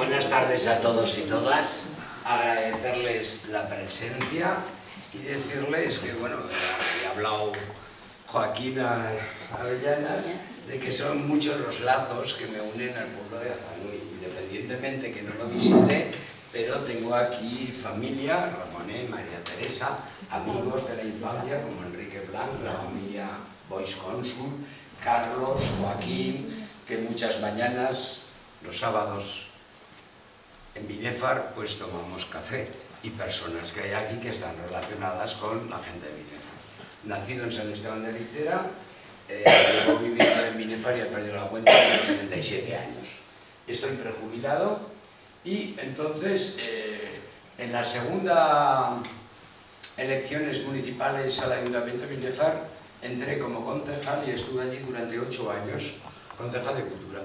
Buenas tardes a todos y todas. Agradecerles la presencia y decirles que, bueno, ha hablado Joaquín Avellanas de que son muchos los lazos que me unen al pueblo de Azanui, independientemente que no lo visité, pero tengo aquí familia, Ramoné, María Teresa, amigos de la infancia como Enrique Blanc, la familia Boix Cónsul, Carlos, Joaquín, que muchas mañanas, los sábados, en Binefar pues tomamos café, y personas que hay aquí que están relacionadas con la gente de Binefar. Nacido en San Esteban de Litera, llevo viviendo en Binefar y he perdido la cuenta de los 37 años. Estoy prejubilado y entonces en la segunda elecciones municipales al Ayuntamiento de Binefar entré como concejal y estuve allí durante 8 años, concejal de Cultura.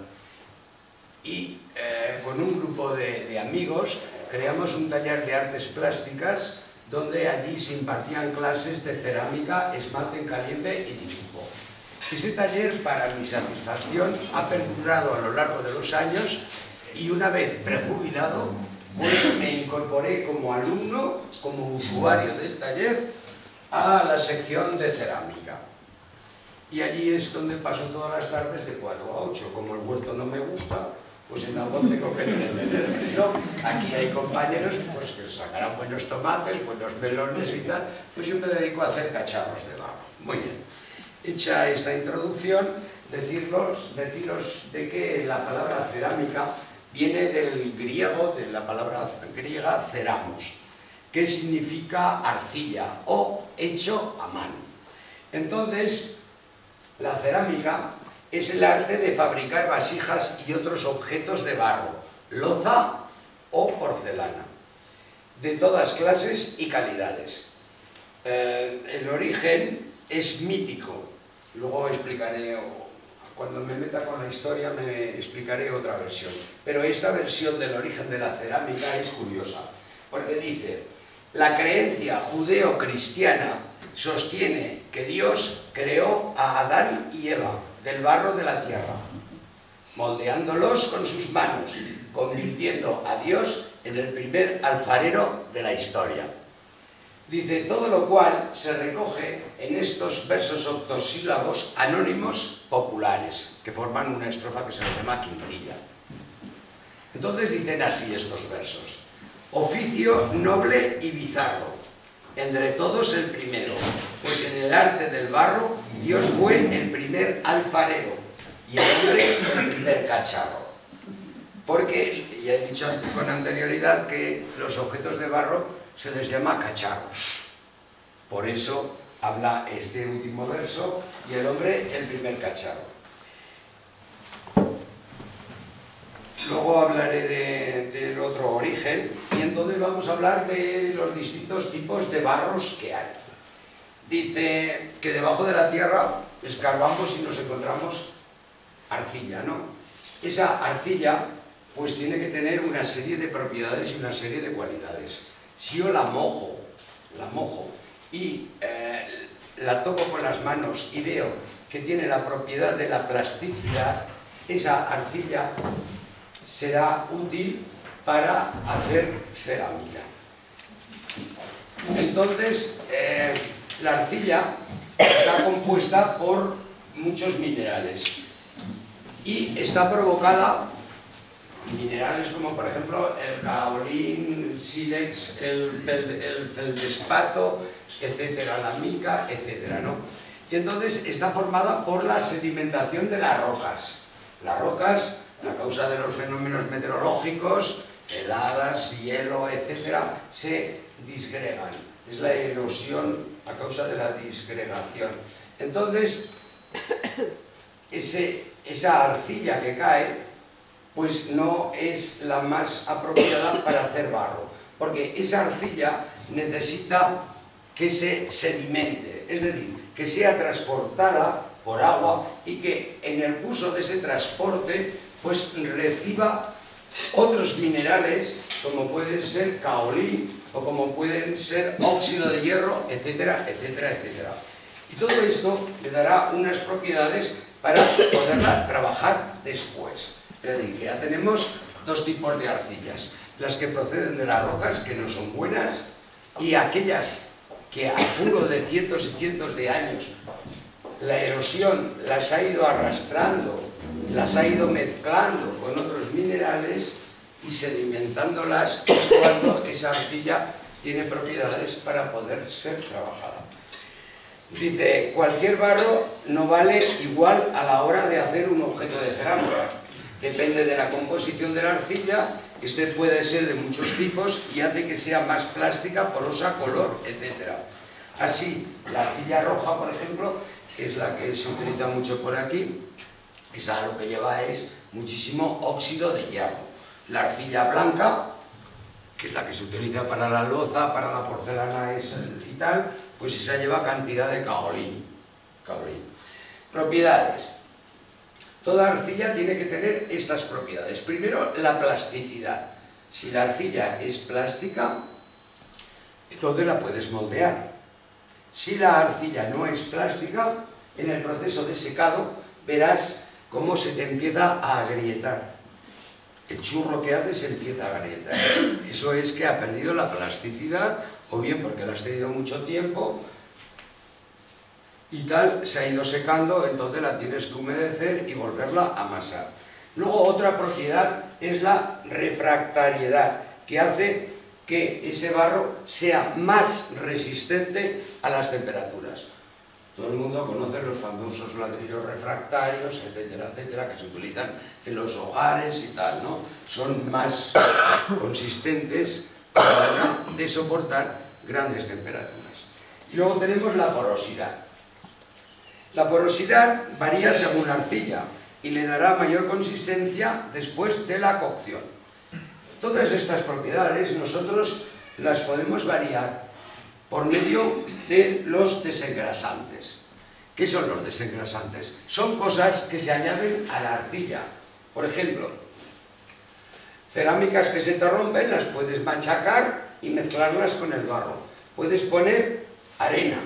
Y con un grupo de amigos creamos un taller de artes plásticas donde allí se impartían clases de cerámica, esmalte en caliente y dibujo. Ese taller, para mi satisfacción, ha perdurado a lo largo de los años y una vez prejubilado, pues me incorporé como alumno, como usuario del taller, a la sección de cerámica. Y allí es donde paso todas las tardes de 4 a 8. Como el huerto no me gusta, pues en algo tengo que entretenerme, ¿no? Aquí hay compañeros pues, que sacarán buenos tomates, buenos melones y tal, pues yo me dedico a hacer cacharros de barro. Muy bien. Hecha esta introducción, deciros de que la palabra cerámica viene del griego, de la palabra griega ceramos, que significa arcilla o hecho a mano. Entonces, la cerámica es el arte de fabricar vasijas y otros objetos de barro, loza o porcelana, de todas clases y calidades. El origen es mítico, luego explicaré, cuando me meta con la historia me explicaré otra versión, pero esta versión del origen de la cerámica es curiosa, porque dice: la creencia judeo-cristiana sostiene que Dios creó a Adán y Eva del barro de la tierra, moldeándolos con sus manos, convirtiendo a Dios en el primer alfarero de la historia. Dice, todo lo cual se recoge en estos versos octosílabos anónimos populares, que forman una estrofa que se llama quintilla. Entonces dicen así estos versos: oficio noble y bizarro, entre todos el primero, pues en el arte del barro Dios fue el primer alfarero y el hombre el primer cacharro. Porque ya he dicho con anterioridad que los objetos de barro se les llama cacharros. Por eso habla este último verso, y el hombre el primer cacharro. Luego hablaré del otro origen y entonces vamos a hablar de los distintos tipos de barros que hay. Dice que debajo de la tierra escarbamos y nos encontramos arcilla, ¿no? Esa arcilla pues tiene que tener una serie de propiedades y una serie de cualidades. Si yo la mojo y la toco con las manos y veo que tiene la propiedad de la plasticidad, esa arcilla será útil para hacer cerámica. Entonces, la arcilla está compuesta por muchos minerales y está provocada, minerales como por ejemplo el caolín, el sílex, el feldespato, etcétera, la mica, etcétera, ¿no? Y entonces está formada por la sedimentación de las rocas. Las rocas, a causa de los fenómenos meteorológicos, heladas, hielo, etcétera, se disgregan. Es la erosión a causa de la disgregación. Entonces, esa arcilla que cae, pues no es la más apropiada para hacer barro, porque esa arcilla necesita que se sedimente, es decir, que sea transportada por agua y que en el curso de ese transporte pues reciba otros minerales como pueden ser caolín o como pueden ser óxido de hierro, etcétera, etcétera, etcétera. Y todo esto le dará unas propiedades para poderla trabajar después. Es decir, que ya tenemos dos tipos de arcillas: las que proceden de las rocas, que no son buenas, y aquellas que a juro de cientos y cientos de años la erosión las ha ido arrastrando, las ha ido mezclando con otros minerales y sedimentándolas, es cuando esa arcilla tiene propiedades para poder ser trabajada. Dice, cualquier barro no vale igual a la hora de hacer un objeto de cerámica. Depende de la composición de la arcilla, este puede ser de muchos tipos y hace que sea más plástica, porosa, color, etc. Así, la arcilla roja, por ejemplo, que es la que se utiliza mucho por aquí, esa lo que lleva es muchísimo óxido de hierro. La arcilla blanca, que es la que se utiliza para la loza, para la porcelana y tal, pues esa lleva cantidad de caolín. Propiedades. Toda arcilla tiene que tener estas propiedades. Primero, la plasticidad. Si la arcilla es plástica, entonces la puedes moldear. Si la arcilla no es plástica, en el proceso de secado verás cómo se te empieza a agrietar. El churro que hace se empieza a agrietar. Eso es que ha perdido la plasticidad, o bien porque la has tenido mucho tiempo y tal, se ha ido secando, entonces la tienes que humedecer y volverla a amasar. Luego otra propiedad es la refractariedad, que hace que ese barro sea más resistente a las temperaturas. Todo el mundo conoce los famosos ladrillos refractarios, etcétera, etcétera, que se utilizan en los hogares y tal, ¿no? Son más consistentes a la hora de soportar grandes temperaturas. Y luego tenemos la porosidad. La porosidad varía según la arcilla y le dará mayor consistencia después de la cocción. Todas estas propiedades nosotros las podemos variar por medio de los desengrasantes. ¿Qué son los desengrasantes? Son cosas que se añaden a la arcilla. Por ejemplo, cerámicas que se te rompen las puedes machacar y mezclarlas con el barro. Puedes poner arena,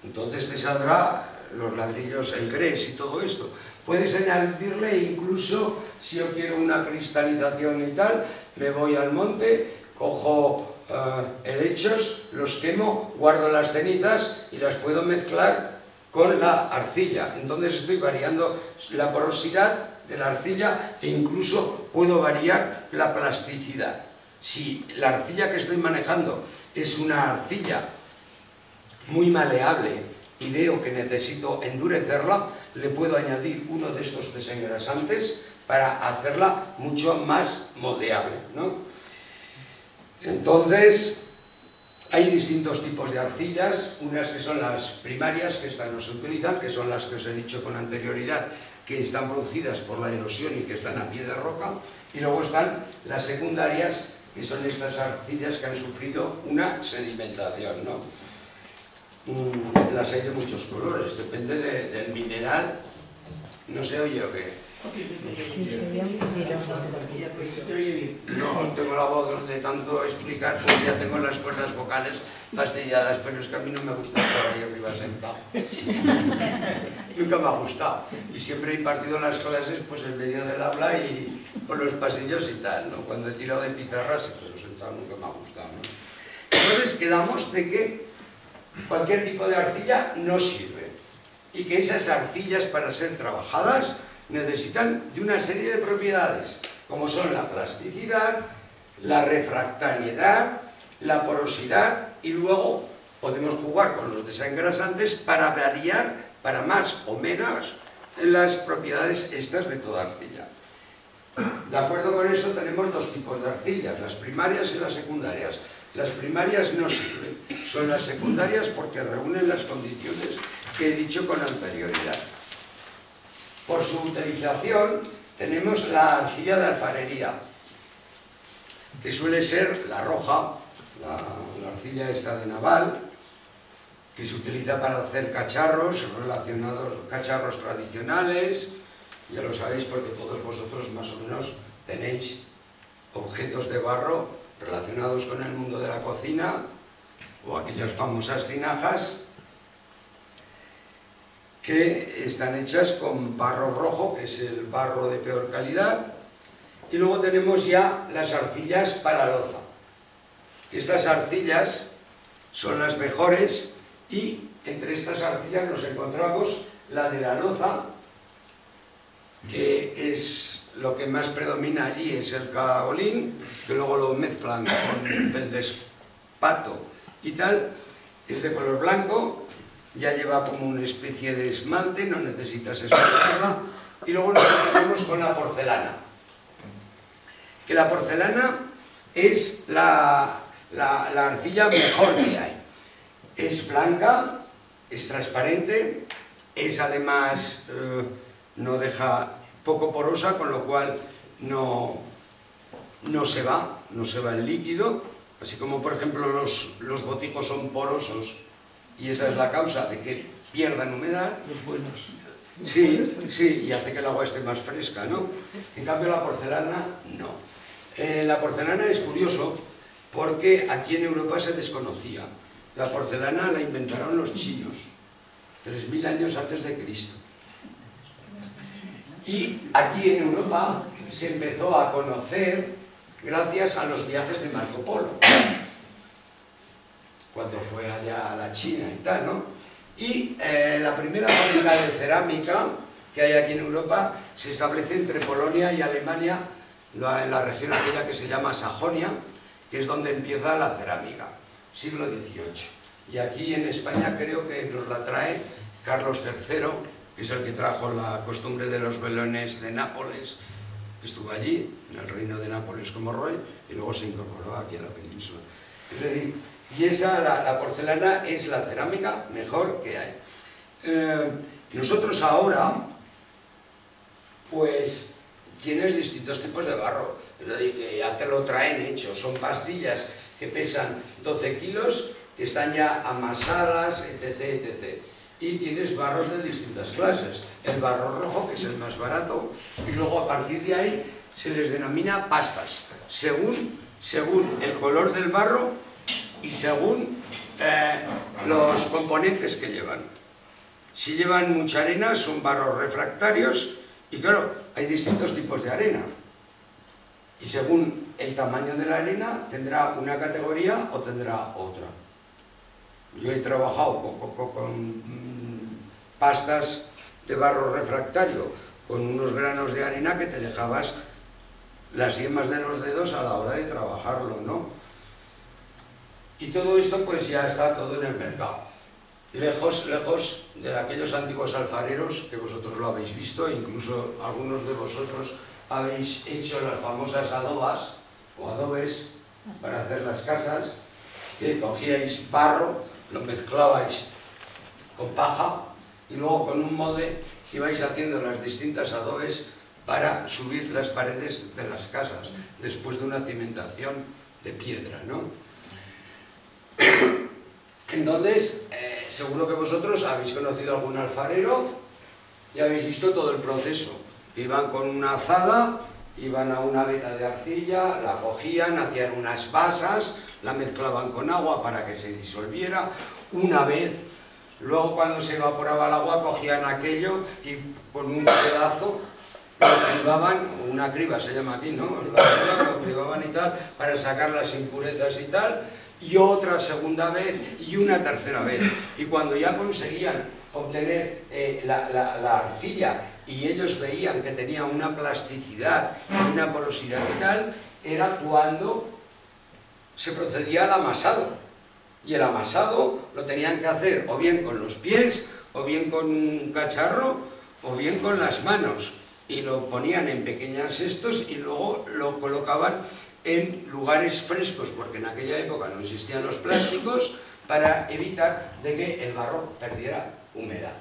entonces te saldrá los ladrillos en grés y todo esto. Puedes añadirle incluso, si yo quiero una cristalización y tal, me voy al monte, cojo helechos, los quemo, guardo las cenizas y las puedo mezclar con la arcilla. Entonces estoy variando la porosidad de la arcilla e incluso puedo variar la plasticidad. Si la arcilla que estoy manejando es una arcilla muy maleable y veo que necesito endurecerla, le puedo añadir uno de estos desengrasantes para hacerla mucho más moldeable, ¿no? Entonces, hay distintos tipos de arcillas, unas que son las primarias, que estas no se utilizan, que son las que os he dicho con anterioridad, que están producidas por la erosión y que están a pie de roca, y luego están las secundarias, que son estas arcillas que han sufrido una sedimentación, ¿no? Las hay de muchos colores, depende del mineral. ¿No se oye o qué? No, tengo la voz de tanto explicar, pues ya tengo las cuerdas vocales fastidiadas, pero es que a mí no me gusta estar ahí arriba sentado. Nunca me ha gustado. Y siempre he impartido las clases pues en medio del aula y por los pasillos y tal, ¿no? Cuando he tirado de pizarras, pero sentado nunca me ha gustado, ¿no? Entonces quedamos de que cualquier tipo de arcilla no sirve y que esas arcillas, para ser trabajadas, necesitan de una serie de propiedades, como son la plasticidad, la refractariedad, la porosidad, y luego podemos jugar con los desengrasantes para variar, para más o menos, las propiedades estas de toda arcilla. De acuerdo con eso tenemos dos tipos de arcillas, las primarias y las secundarias. Las primarias no sirven, son las secundarias porque reúnen las condiciones que he dicho con anterioridad. Por su utilización tenemos la arcilla de alfarería, que suele ser la roja, la arcilla esta de naval, que se utiliza para hacer cacharros relacionados, cacharros tradicionales, ya lo sabéis porque todos vosotros más o menos tenéis objetos de barro relacionados con el mundo de la cocina, o aquellas famosas tinajas que están hechas con barro rojo, que es el barro de peor calidad, Y luego tenemos ya las arcillas para loza. Estas arcillas son las mejores y entre estas arcillas nos encontramos la de la loza, que es lo que más predomina allí, es el caolín, que luego lo mezclan con feldespato y tal. Es de color blanco, ya lleva como una especie de esmalte, no necesitas esmaltarla. Y luego nos encontramos con la porcelana, que la porcelana es la arcilla mejor que hay. Es blanca, es transparente, es además no deja poco porosa, con lo cual no se va el líquido, así como por ejemplo los botijos son porosos y esa es la causa de que pierdan humedad. Los buenos. Sí, y hace que el agua esté más fresca, ¿no? En cambio la porcelana no. La porcelana es curioso porque aquí en Europa se desconocía. La porcelana la inventaron los chinos, 3000 años antes de Cristo. Y aquí en Europa se empezó a conocer gracias a los viajes de Marco Polo, cuando fue allá a la China y tal, ¿no? Y la primera fábrica de cerámica que hay aquí en Europa se establece entre Polonia y Alemania, en la región aquella que se llama Sajonia, que es donde empieza la cerámica, siglo XVIII. Y aquí en España creo que nos la trae Carlos III, que es el que trajo la costumbre de los velones de Nápoles, que estuvo allí, en el reino de Nápoles como rey, y luego se incorporó aquí a la península. Es decir, y esa, la porcelana, es la cerámica mejor que hay. Nosotros ahora, pues, tienes distintos tipos de barro, es decir, que ya te lo traen hecho, son pastillas que pesan 12 kilos, que están ya amasadas, etc., etc. Y tienes barros de distintas clases. El barro rojo, que es el más barato, y luego a partir de ahí se les denomina pastas, según el color del barro y según los componentes que llevan. Si llevan mucha arena, son barros refractarios, y claro, hay distintos tipos de arena. Y según el tamaño de la arena, tendrá una categoría o tendrá otra. Yo he trabajado con pastas de barro refractario con unos granos de arena que te dejabas las yemas de los dedos a la hora de trabajarlo, ¿no? Y todo esto pues ya está todo en el mercado. Lejos de aquellos antiguos alfareros que vosotros lo habéis visto, incluso algunos de vosotros habéis hecho las famosas adobas o adobes para hacer las casas, que cogíais barro, lo mezclabais con paja y luego con un molde ibais haciendo las distintas adobes para subir las paredes de las casas después de una cimentación de piedra, ¿no? Entonces, seguro que vosotros habéis conocido algún alfarero y habéis visto todo el proceso. Iban con una azada, iban a una veta de arcilla, la cogían, hacían unas basas, la mezclaban con agua para que se disolviera una vez. Luego, cuando se evaporaba el agua, cogían aquello y con un pedazo lo cribaban, una criba se llama aquí, ¿no? Lo cribaban y tal, para sacar las impurezas y tal, y otra segunda vez y una tercera vez. Y cuando ya conseguían obtener la arcilla y ellos veían que tenía una plasticidad, una porosidad y tal, era cuando se procedía al amasado. Y el amasado lo tenían que hacer o bien con los pies, o bien con un cacharro, o bien con las manos. Y lo ponían en pequeños cestos y luego lo colocaban en lugares frescos, porque en aquella época no existían los plásticos, para evitar de que el barro perdiera humedad.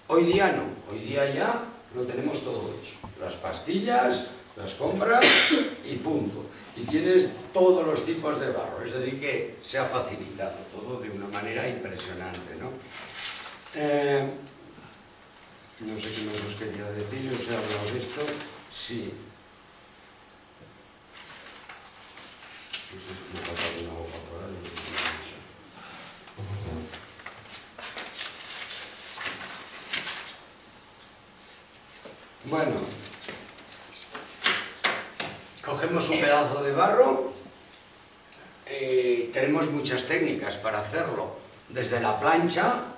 Hoy día no, hoy día ya lo tenemos todo hecho. Las pastillas, las compras y punto. Y tienes todos los tipos de barro, es decir, que se ha facilitado todo de una manera impresionante, ¿no? No sé qué más os quería decir, os he hablado de esto. Sí. Me ha pasado una boca por ahí. Bueno, cogemos un pedazo de barro, tenemos muchas técnicas para hacerlo, desde la plancha,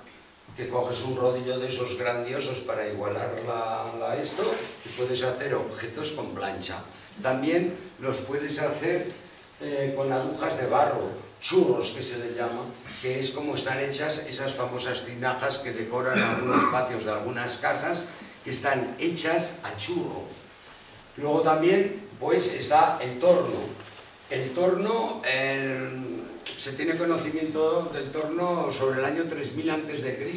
que coges un rodillo de esos grandiosos para igualar esto, y puedes hacer objetos con plancha. También los puedes hacer con agujas de barro, churros que se le llama, que es como están hechas esas famosas tinajas que decoran algunos patios de algunas casas, que están hechas a churro. Luego también pues está el torno. El torno, se tiene conocimiento del torno sobre el año 3000 a.C.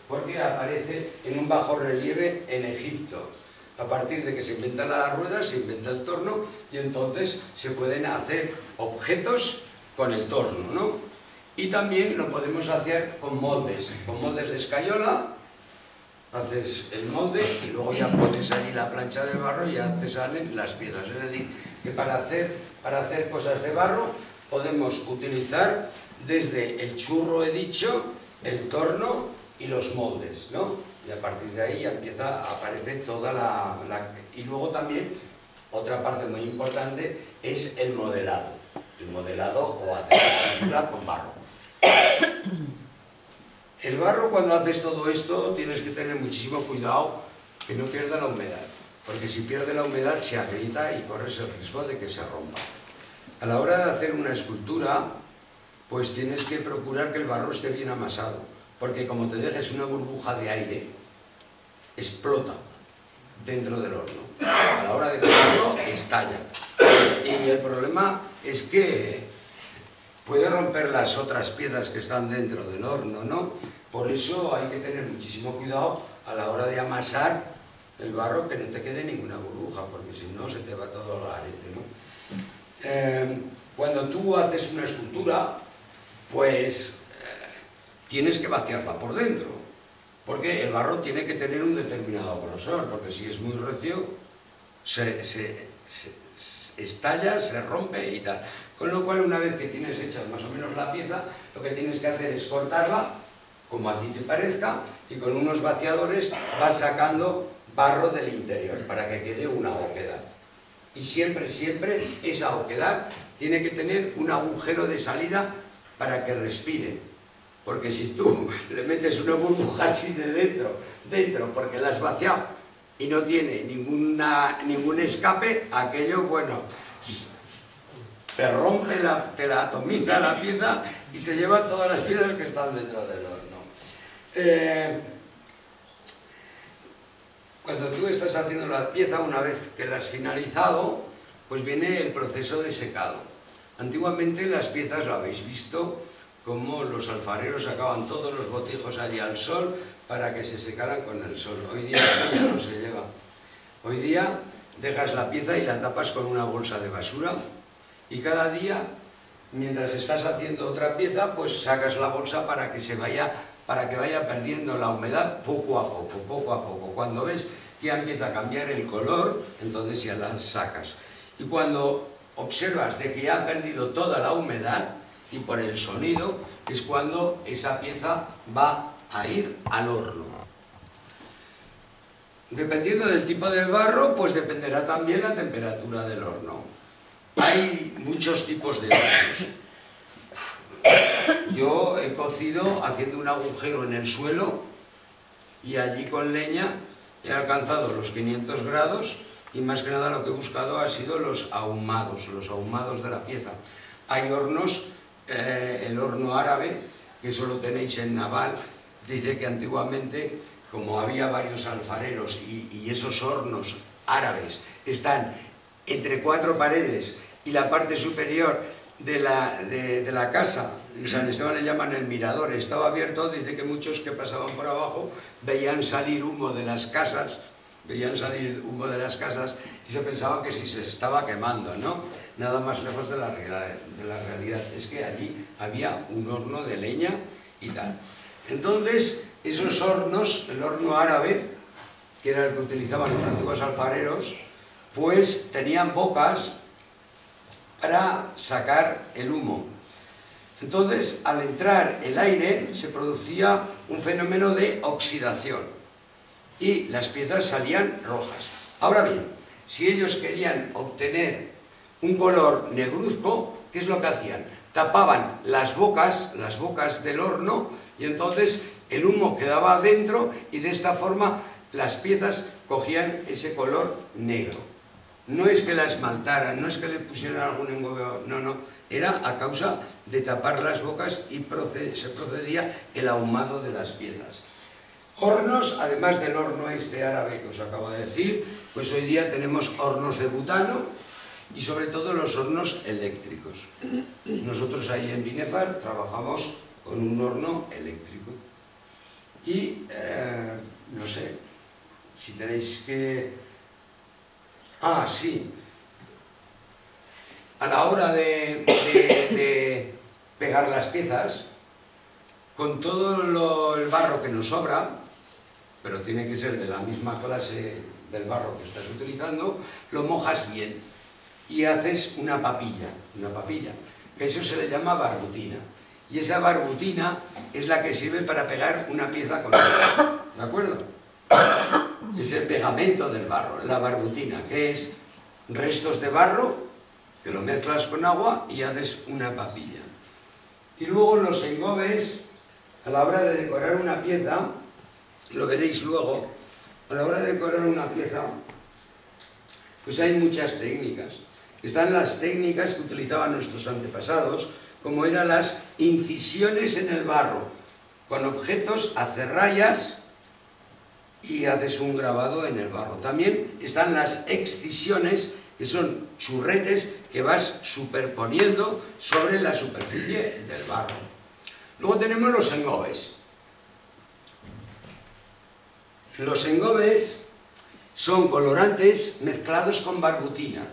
porque aparece en un bajo relieve en Egipto. A partir de que se inventa la rueda, se inventa el torno y entonces se pueden hacer objetos con el torno, ¿no? Y también lo podemos hacer con moldes de escayola. Haces el molde y luego ya pones ahí la plancha de barro y ya te salen las piezas. Es decir, que para hacer cosas de barro podemos utilizar desde el churro, he dicho, el torno y los moldes, ¿no? Y a partir de ahí ya aparece toda Y luego también, otra parte muy importante, es el modelado. El modelado o hacer escultura con barro. El barro, cuando haces todo esto, tienes que tener muchísimo cuidado que no pierda la humedad, porque si pierde la humedad se agrieta y corres el riesgo de que se rompa. A la hora de hacer una escultura, pues tienes que procurar que el barro esté bien amasado, porque como te dejes una burbuja de aire, explota dentro del horno. A la hora de cogerlo, estalla. Y el problema es que puede romper las otras piezas que están dentro del horno, ¿no? Por eso hay que tener muchísimo cuidado a la hora de amasar el barro, que no te quede ninguna burbuja, porque si no se te va todo al garete, ¿no? Cuando tú haces una escultura, pues tienes que vaciarla por dentro, porque el barro tiene que tener un determinado grosor, porque si es muy recio, se estalla, se rompe y tal. Con lo cual, una vez que tienes hecha más o menos la pieza, lo que tienes que hacer es cortarla, como a ti te parezca, y con unos vaciadores vas sacando barro del interior, para que quede una oquedad. Y siempre, siempre, esa oquedad tiene que tener un agujero de salida para que respire. Porque si tú le metes una burbuja así de dentro, porque la has vaciado, y no tiene ningún escape, aquello, bueno, te rompe, te la atomiza la pieza y se lleva todas las piezas que están dentro del horno. Cuando tú estás haciendo la pieza, una vez que la has finalizado, pues viene el proceso de secado. Antiguamente las piezas, lo habéis visto, como los alfareros sacaban todos los botijos allí al sol para que se secaran con el sol. Hoy día ya no se lleva. Hoy día dejas la pieza y la tapas con una bolsa de basura y cada día, mientras estás haciendo otra pieza, pues sacas la bolsa para que vaya perdiendo la humedad poco a poco, poco a poco. Cuando ves que ya empieza a cambiar el color, entonces ya la sacas. Y cuando observas de que ya ha perdido toda la humedad, y por el sonido, es cuando esa pieza va a ir al horno. Dependiendo del tipo de barro, pues dependerá también la temperatura del horno. Hay muchos tipos de hornos. Yo he cocido haciendo un agujero en el suelo y allí con leña he alcanzado los 500 grados y más que nada lo que he buscado ha sido los ahumados de la pieza. Hay hornos, el horno árabe, que eso lo tenéis en Naval, dice que antiguamente, como había varios alfareros y esos hornos árabes están entre 4 paredes y la parte superior de la casa, en San Esteban le llaman el mirador, estaba abierto, dice que muchos que pasaban por abajo veían salir humo de las casas, y se pensaba que si se estaba quemando, ¿no? Nada más lejos de la realidad, es que allí había un horno de leña y tal. Entonces, esos hornos, el horno árabe, que era el que utilizaban los antiguos alfareros, pues tenían bocas para sacar el humo. Entonces, al entrar el aire, se producía un fenómeno de oxidación y las piezas salían rojas. Ahora bien, si ellos querían obtener un color negruzco. ¿Qué es lo que hacían? Tapaban las bocas del horno, y entonces el humo quedaba adentro y de esta forma las piezas cogían ese color negro. No es que la esmaltaran, no es que le pusieran algún engobeo, no, era a causa de tapar las bocas y se procedía el ahumado de las piezas. Hornos, además del horno este árabe que os acabo de decir, pues hoy día tenemos hornos de butano y sobre todo los hornos eléctricos. Nosotros ahí en Binefar trabajamos con un horno eléctrico. Y, no sé, si tenéis que... Ah, sí. A la hora de pegar las piezas, con todo el barro que nos sobra, pero tiene que ser de la misma clase del barro que estás utilizando, lo mojas bien y haces una papilla, que eso se le llama barbutina. Y esa barbutina es la que sirve para pegar una pieza con otra, ¿de acuerdo? Es el pegamento del barro, la barbutina, que es restos de barro, que lo mezclas con agua y haces una papilla. Y luego los engobes, a la hora de decorar una pieza, lo veréis luego, a la hora de decorar una pieza, pues hay muchas técnicas. Están las técnicas que utilizaban nuestros antepasados, como eran las incisiones en el barro, con objetos, haces rayas y haces un grabado en el barro. También están las excisiones, que son churretes que vas superponiendo sobre la superficie del barro. Luego tenemos los engobes. Los engobes son colorantes mezclados con barbutina.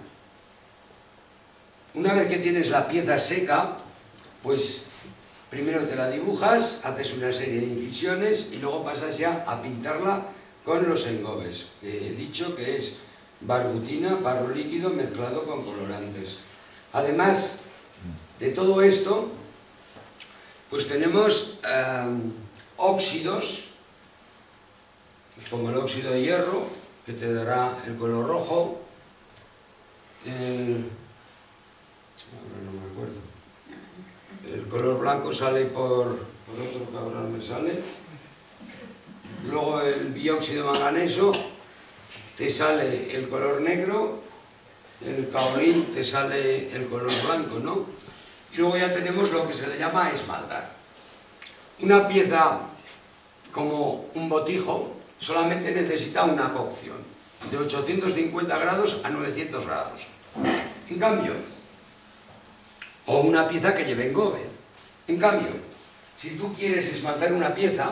Una vez que tienes la pieza seca, pues primero te la dibujas, haces una serie de incisiones y luego pasas ya a pintarla con los engobes, que he dicho que es barbutina, barro líquido mezclado con colorantes. Además de todo esto, pues tenemos óxidos, como el óxido de hierro, que te dará el color rojo, ahora no me acuerdo, el color blanco sale por otro que ahora no me sale, luego el dióxido de manganeso te sale el color negro, el kaolín te sale el color blanco, ¿no? Y luego ya tenemos lo que se le llama esmaltar. Una pieza como un botijo solamente necesita una cocción de 850 grados a 900 grados. En cambio, o una pieza que lleve engobe. En cambio, si tú quieres esmaltar una pieza,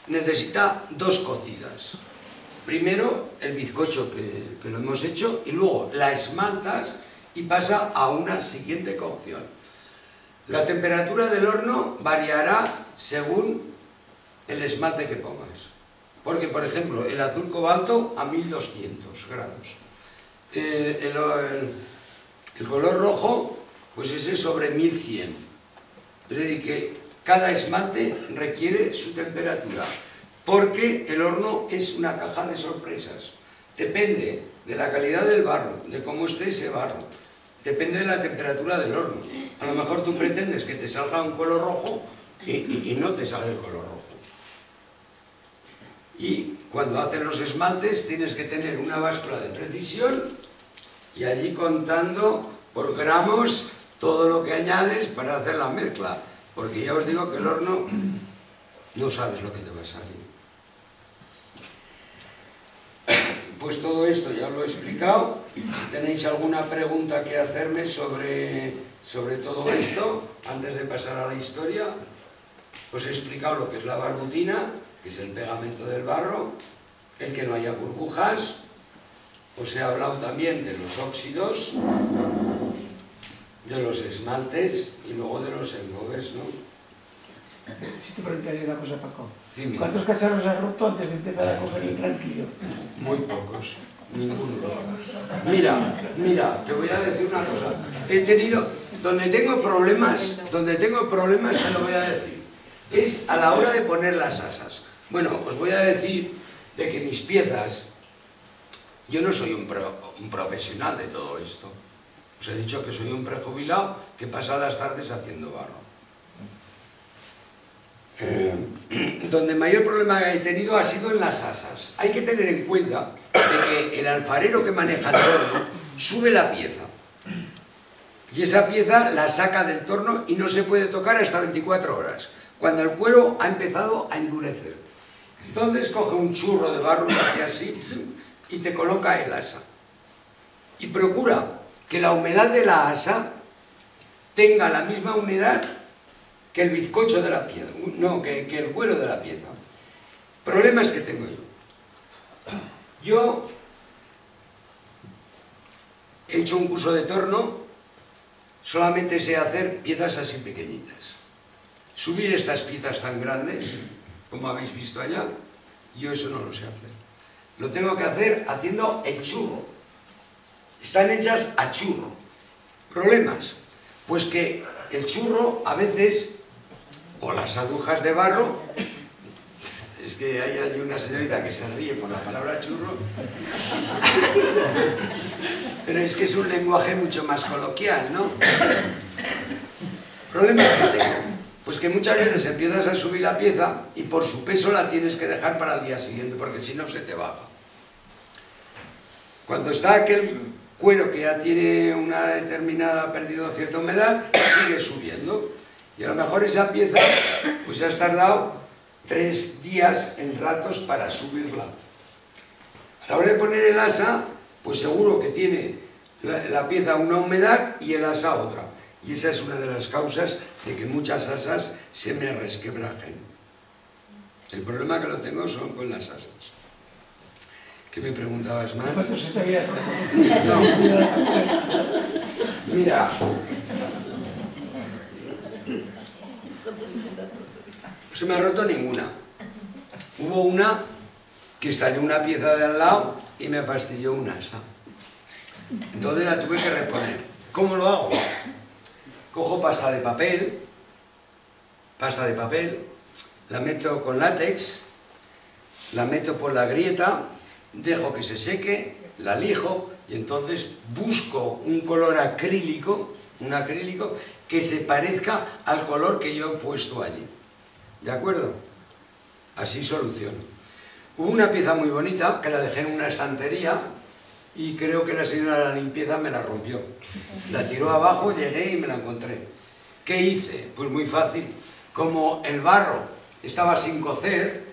necesita dos cocidas. Primero el bizcocho que lo hemos hecho y luego la esmaltas y pasa a una siguiente cocción. La temperatura del horno variará según el esmalte que pongas. Porque, por ejemplo, el azul cobalto a 1200 grados. El color rojo, pues ese sobre 1100. Es decir, que cada esmalte requiere su temperatura. Porque el horno es una caja de sorpresas. Depende de la calidad del barro, de cómo esté ese barro. Depende de la temperatura del horno. A lo mejor tú pretendes que te salga un color rojo y no te sale el color rojo. Y cuando haces los esmaltes tienes que tener una báscula de precisión y allí contando por gramos todo lo que añades para hacer la mezcla. Porque ya os digo que el horno no sabes lo que te va a salir. Pues todo esto ya lo he explicado. Si tenéis alguna pregunta que hacerme sobre todo esto, antes de pasar a la historia, os he explicado lo que es la barbutina, que es el pegamento del barro, el que no haya burbujas. Os he hablado también de los óxidos, de los esmaltes y luego de los engobes, ¿no? Si te preguntaría una cosa, Paco. Dime. ¿Cuántos cacharros has roto antes de empezar a coger el tranquillo? Muy pocos, ninguno. Mira, te voy a decir una cosa. He tenido, donde tengo problemas te lo voy a decir. Es a la hora de poner las asas. Bueno, os voy a decir de que mis piezas, yo no soy un profesional de todo esto. Os he dicho que soy un prejubilado que pasa las tardes haciendo barro. Donde mayor problema he tenido ha sido en las asas. Hay que tener en cuenta de que el alfarero que maneja el torno sube la pieza. Y esa pieza la saca del torno y no se puede tocar hasta 24 horas, cuando el cuero ha empezado a endurecer. Entonces coge un churro de barro, lo hace así, y te coloca el asa. Y procura que la humedad de la asa tenga la misma humedad que el bizcocho de la pieza, no, que el cuero de la pieza. Problemas que tengo yo. Yo he hecho un curso de torno, solamente sé hacer piezas así pequeñitas. Subir estas piezas tan grandes, como habéis visto allá, yo eso no lo sé hacer. Lo tengo que hacer haciendo el churro. Están hechas a churro. Problemas, pues que el churro a veces, o las agujas de barro, es que hay una señorita que se ríe por la palabra churro, pero es que es un lenguaje mucho más coloquial, ¿no? Problemas que tengo, pues que muchas veces empiezas a subir la pieza y por su peso la tienes que dejar para el día siguiente, porque si no se te baja. Cuando está aquel cuero que ya tiene una determinada, ha perdido cierta humedad, sigue subiendo. Y a lo mejor esa pieza, pues has tardado 3 días en ratos para subirla. A la hora de poner el asa, pues seguro que tiene la pieza una humedad y el asa otra. Y esa es una de las causas de que muchas asas se me resquebrajen. El problema que lo tengo son con las asas. ¿Qué me preguntabas más? ¿Cuánto se te había roto? No. Mira. No se me ha roto ninguna. Hubo una que estalló una pieza de al lado y me fastidió un asa. Entonces la tuve que reponer. ¿Cómo lo hago? Cojo pasta de papel, la meto con látex, la meto por la grieta, dejo que se seque, la lijo y entonces busco un color acrílico, que se parezca al color que yo he puesto allí. ¿De acuerdo? Así soluciono. Hubo una pieza muy bonita que la dejé en una estantería y creo que la señora de la limpieza me la rompió. La tiró abajo, llegué y me la encontré. ¿Qué hice? Pues muy fácil. Como el barro estaba sin cocer,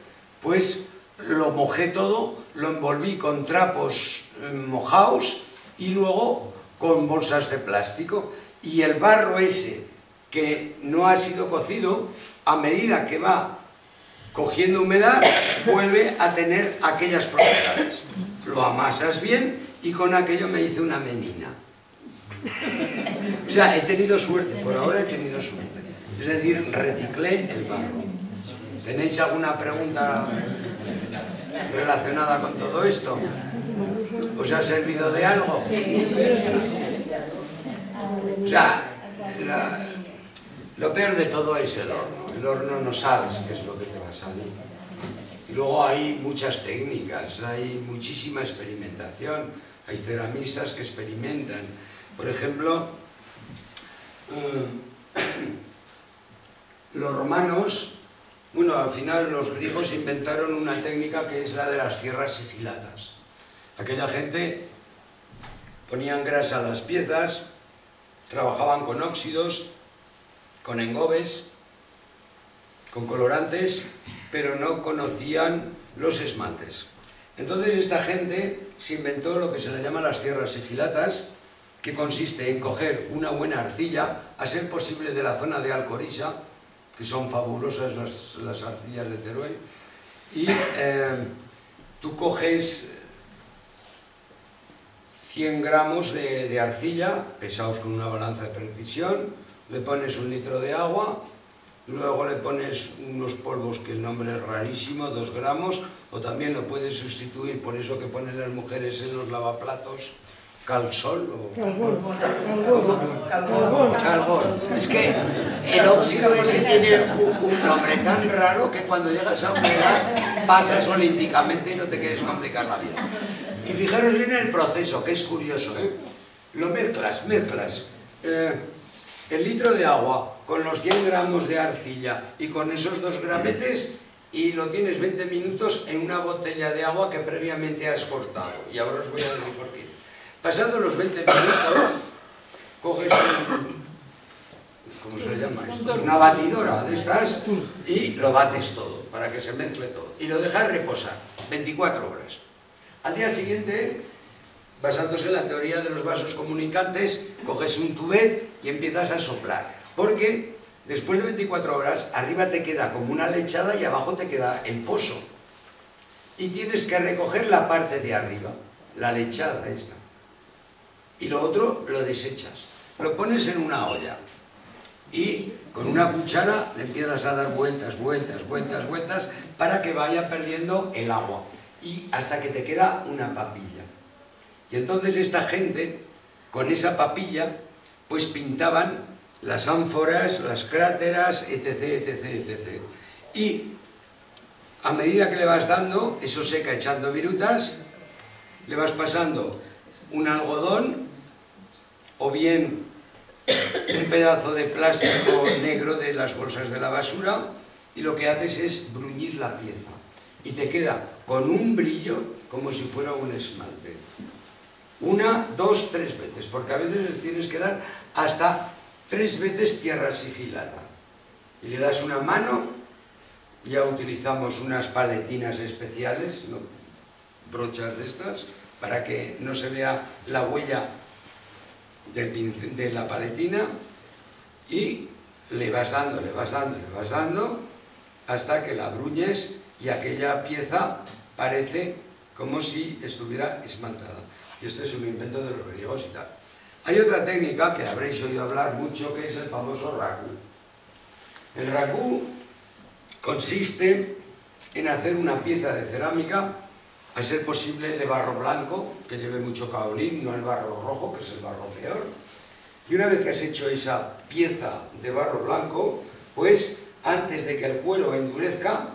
pues lo mojé todo, lo envolví con trapos mojados y luego con bolsas de plástico. Y el barro ese que no ha sido cocido, a medida que va cogiendo humedad, vuelve a tener aquellas propiedades. Lo amasas bien y con aquello me hice una menina. O sea, he tenido suerte, por ahora he tenido suerte. Es decir, reciclé el barro. ¿Tenéis alguna pregunta relacionada con todo esto? ¿Os ha servido de algo? O sea, lo peor de todo es el horno. El horno no sabes qué es lo que te va a salir. Y luego hay muchas técnicas, hay muchísima experimentación. Hay ceramistas que experimentan. Por ejemplo, los romanos, bueno, al final los griegos inventaron una técnica que es la de las sierras sigilatas. Aquella gente ponían grasa a las piezas, trabajaban con óxidos, con engobes, con colorantes, pero no conocían los esmaltes. Entonces esta gente se inventó lo que se le llama las sierras sigilatas, que consiste en coger una buena arcilla, a ser posible de la zona de Alcoriza, que son fabulosas las arcillas de Teruel, y tú coges 100 gramos de arcilla, pesados con una balanza de precisión, le pones 1 litro de agua, luego le pones unos polvos que el nombre es rarísimo, 2 gramos, o también lo puedes sustituir por eso que ponen las mujeres en los lavaplatos, calsol o... Calgón. Es que el óxido ese tiene un nombre tan raro que cuando llegas a una edad pasas olímpicamente y no te quieres complicar la vida. Y fijaros bien en el proceso, que es curioso, ¿eh? lo mezclas. El litro de agua con los 100 gramos de arcilla y con esos 2 grametes y lo tienes 20 minutos en una botella de agua que previamente has cortado. Y ahora os voy a decir por qué. Pasados los 20 minutos, coges ¿cómo se le llama esto? Una batidora de estas y lo bates todo, para que se mezcle todo. Y lo dejas reposar 24 horas. Al día siguiente, basándose en la teoría de los vasos comunicantes, coges un tubet y empiezas a soplar. Porque después de 24 horas, arriba te queda como una lechada y abajo te queda el pozo. Y tienes que recoger la parte de arriba, la lechada esta. Y lo otro lo desechas. Lo pones en una olla. Y con una cuchara le empiezas a dar vueltas para que vaya perdiendo el agua y hasta que te queda una papilla. Y entonces esta gente con esa papilla pues pintaban las ánforas, las cráteras, etc. Y a medida que le vas dando, eso seca echando virutas, le vas pasando un algodón o bien un pedazo de plástico negro de las bolsas de la basura y lo que haces es bruñir la pieza y te queda con un brillo como si fuera un esmalte. 1, 2, 3 veces, porque a veces les tienes que dar hasta 3 veces tierra sigilada y le das una mano. Ya utilizamos unas paletinas especiales, ¿no? Brochas de estas, para que no se vea la huella de la paletina, y le vas dando hasta que la bruñes y aquella pieza parece como si estuviera esmaltada. Y esto es un invento de los griegos y tal. Hay otra técnica que habréis oído hablar mucho, que es el famoso raku. El raku consiste en hacer una pieza de cerámica, a ser posible de barro blanco, que lleve mucho kaolín, no el barro rojo, que es el barro peor. Y una vez que has hecho esa pieza de barro blanco, pues antes de que el cuero endurezca,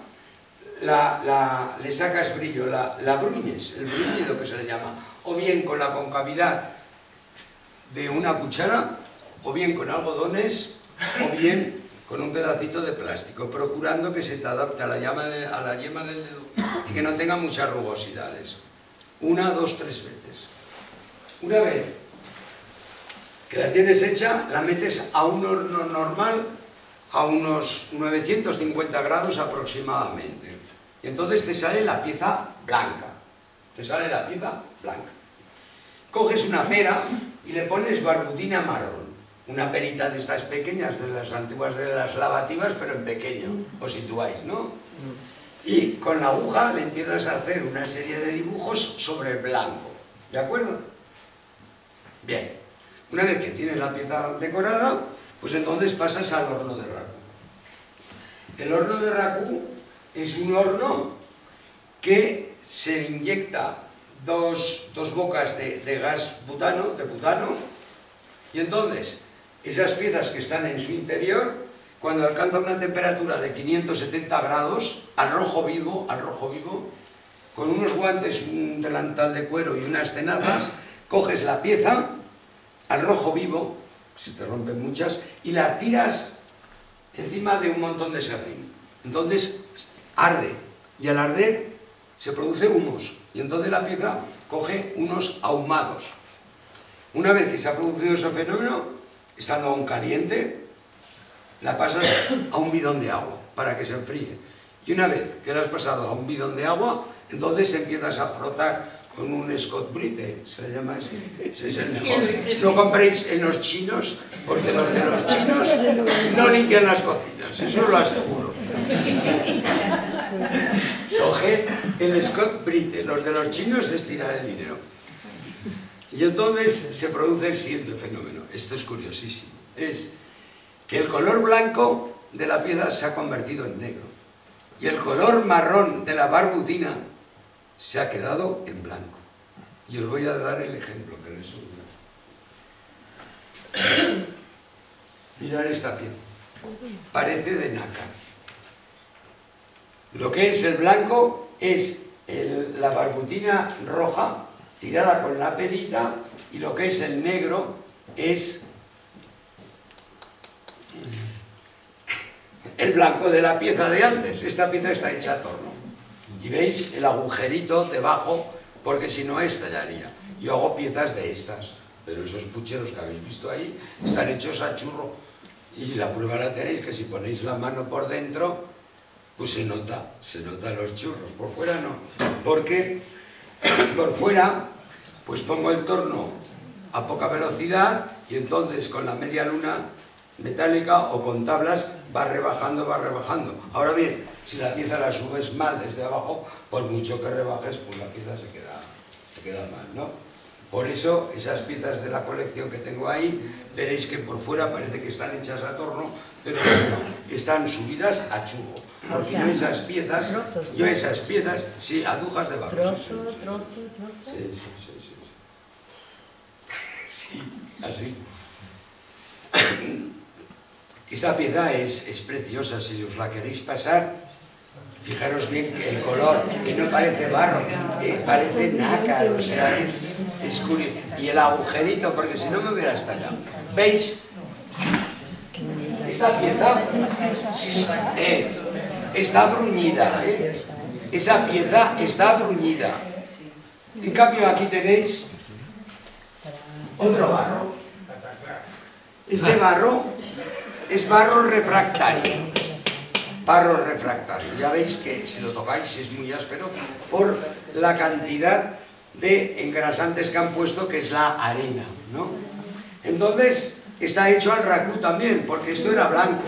le sacas brillo, la bruñes, el bruñido que se le llama, o bien con la concavidad de una cuchara, o bien con algodones, o bien con un pedacito de plástico, procurando que se te adapte a la yema del dedo y que no tenga muchas rugosidades. 1, 2, 3 veces. Una vez que la tienes hecha, la metes a un horno normal a unos 950 grados aproximadamente. Y entonces te sale la pieza blanca. Coges una pera y le pones barbutina marrón. Una perita de estas pequeñas, de las antiguas de las lavativas, pero en pequeño, os situáis, ¿no? Y con la aguja le empiezas a hacer una serie de dibujos sobre el blanco, ¿de acuerdo? Bien, una vez que tienes la pieza decorada, pues entonces pasas al horno de raku. El horno de raku es un horno que se inyecta dos bocas de gas butano, y entonces esas piezas que están en su interior, cuando alcanza una temperatura de 570 grados, al rojo vivo, con unos guantes, un delantal de cuero y unas tenazas, coges la pieza al rojo vivo, se te rompen muchas, y la tiras encima de un montón de serrín. Entonces arde, y al arder se produce humos, y entonces la pieza coge unos ahumados. Una vez que se ha producido ese fenómeno, estando aún caliente, la pasas a un bidón de agua para que se enfríe. Y una vez que la has pasado a un bidón de agua, entonces empiezas a frotar con un Scott Brite, se le llama así, es el mejor. No compréis en los chinos, porque los de los chinos no limpian las cocinas, eso lo aseguro. Coged el Scott Brite, los de los chinos es tirar el dinero. Y entonces se produce el siguiente fenómeno. Esto es curiosísimo. Es que el color blanco de la piedra se ha convertido en negro. Y el color marrón de la barbutina se ha quedado en blanco. Y os voy a dar el ejemplo que les suena. Mirad esta pieza. Parece de nácar. Lo que es el blanco es la barbutina roja tirada con la perita y lo que es el negro es el blanco de la pieza de antes. Esta pieza está hecha a torno. Y veis el agujerito debajo, porque si no estallaría. Yo hago piezas de estas, pero esos pucheros que habéis visto ahí están hechos a churro. Y la prueba la tenéis que si ponéis la mano por dentro, pues se notan los churros. Por fuera no, porque por fuera pues pongo el torno a poca velocidad y entonces con la media luna metálica o con tablas va rebajando, va rebajando. Ahora bien, si la pieza la subes mal desde abajo, por mucho que rebajes, pues la pieza se queda mal, ¿no? Por eso, esas piezas de la colección que tengo ahí, veréis que por fuera parece que están hechas a torno, pero no, están subidas a churro. Porque yo esas piezas, sí, agujas de barro. Trozo. Sí, así. Esta pieza es preciosa, si os la queréis pasar, fijaros bien que el color, que no parece barro, parece nácar, o sea, es curioso. Y el agujerito, porque si no me hubiera estallado. ¿Veis? Esta pieza está bruñida, esa pieza está bruñida. En cambio aquí tenéis otro barro. Este barro es barro refractario. Barro refractario. Ya veis que si lo tocáis es muy áspero por la cantidad de engrasantes que han puesto, que es la arena, ¿no? Entonces está hecho al racú también, porque esto era blanco,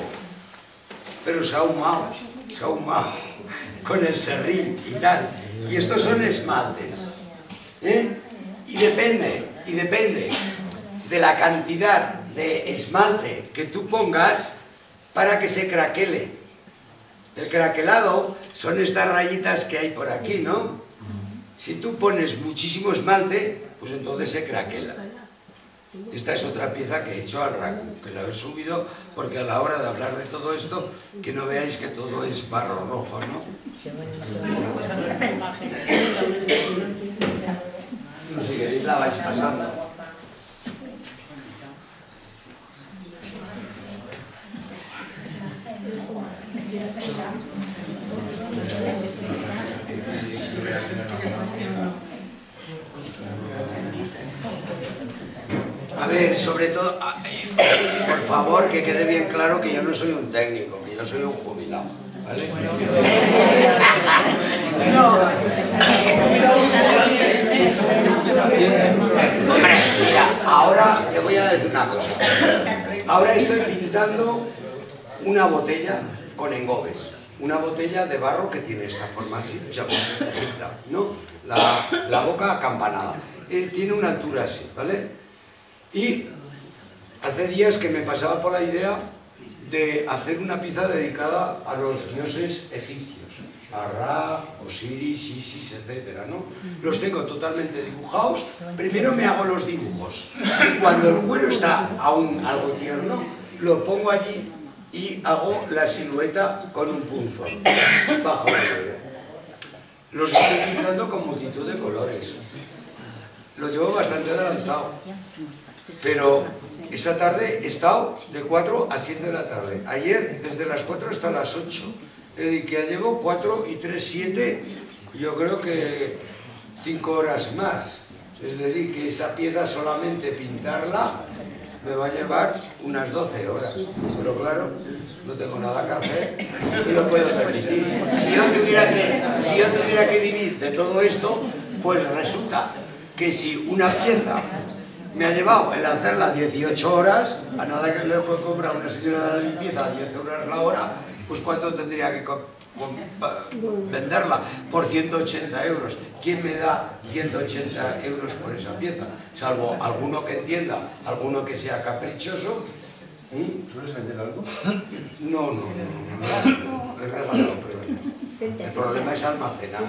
pero se ha ahumado con el serrín y tal. Y estos son esmaltes, y depende de la cantidad de esmalte que tú pongas para que se craquele. El craquelado son estas rayitas que hay por aquí, ¿no? Si tú pones muchísimo esmalte, pues entonces se craquela. Esta es otra pieza que he hecho al racu, que la he subido porque a la hora de hablar de todo esto, que no veáis que todo es barro rojo, ¿no? Si queréis la vais pasando. A ver, sobre todo, por favor, que quede bien claro que yo no soy un técnico, que yo soy un jubilado, ¿vale? No. Hombre, mira, ahora te voy a decir una cosa. Ahora estoy pintando una botella con engobes. Una botella de barro que tiene esta forma así, ¿no? La boca acampanada. Tiene una altura así, ¿vale? Y hace días que me pasaba por la idea de hacer una pieza dedicada a los dioses egipcios. A Ra, Osiris, Isis, etcétera, ¿no? Los tengo totalmente dibujados. Primero me hago los dibujos. Y cuando el cuero está aún algo tierno, lo pongo allí y hago la silueta con un punzón bajo el cuero. Los estoy pintando con multitud de colores. Lo llevo bastante adelantado. Pero esa tarde he estado de 4 a 7 de la tarde. Ayer desde las 4 hasta las 8. Que llevo 4 y 3, 7, yo creo que 5 horas más. Es decir, que esa pieza solamente pintarla me va a llevar unas 12 horas. Pero claro, no tengo nada que hacer y lo puedo permitir. Si yo tuviera que vivir de todo esto, pues resulta que si una pieza me ha llevado el hacerla 18 horas, a nada que le puedo comprar una señora de la limpieza a 10 horas la hora, pues ¿cuánto tendría que venderla? Por 180 euros. ¿Quién me da 180 euros por esa pieza? Salvo alguno que entienda, alguno que sea caprichoso. ¿Sueles vender algo? No, he regalado, pero el problema es almacenar.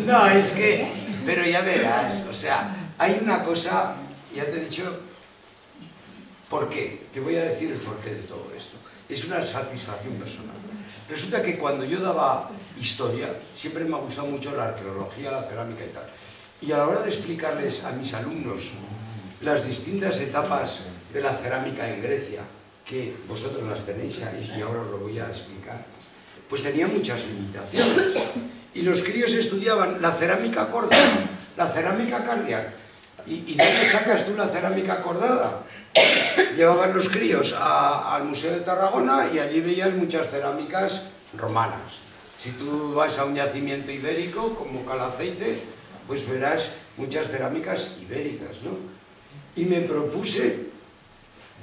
No, es que, pero ya verás, o sea, hay una cosa, ya te he dicho, ¿Por qué? Te voy a decir el porqué de todo esto. Es una satisfacción personal. Resulta que cuando yo daba historia, siempre me ha gustado mucho la arqueología, la cerámica y tal. Y a la hora de explicarles a mis alumnos las distintas etapas de la cerámica en Grecia, que vosotros las tenéis ahí y ahora os lo voy a explicar, pues tenía muchas limitaciones. Y los críos estudiaban la cerámica cordada, la cerámica cardiac. ¿Y dónde sacas tú la cerámica cordada? Llevaban los críos al Museo de Tarragona y allí veías muchas cerámicas romanas. Si tú vas a un yacimiento ibérico, como Calaceite, pues verás muchas cerámicas ibéricas, ¿no? Y me propuse,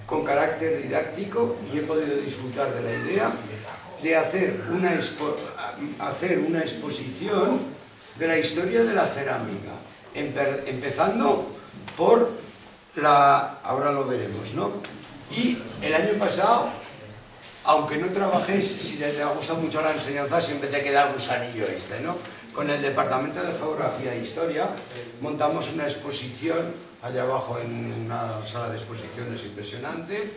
con carácter didáctico, y he podido disfrutar de la idea, de hacer una exposición de la historia de la cerámica, empezando por ahora lo veremos, ¿no? Y el año pasado, aunque no trabajes, si te ha gustado mucho la enseñanza, siempre te queda el gusanillo este, ¿no? Con el Departamento de Geografía e Historia montamos una exposición allá abajo en una sala de exposiciones impresionante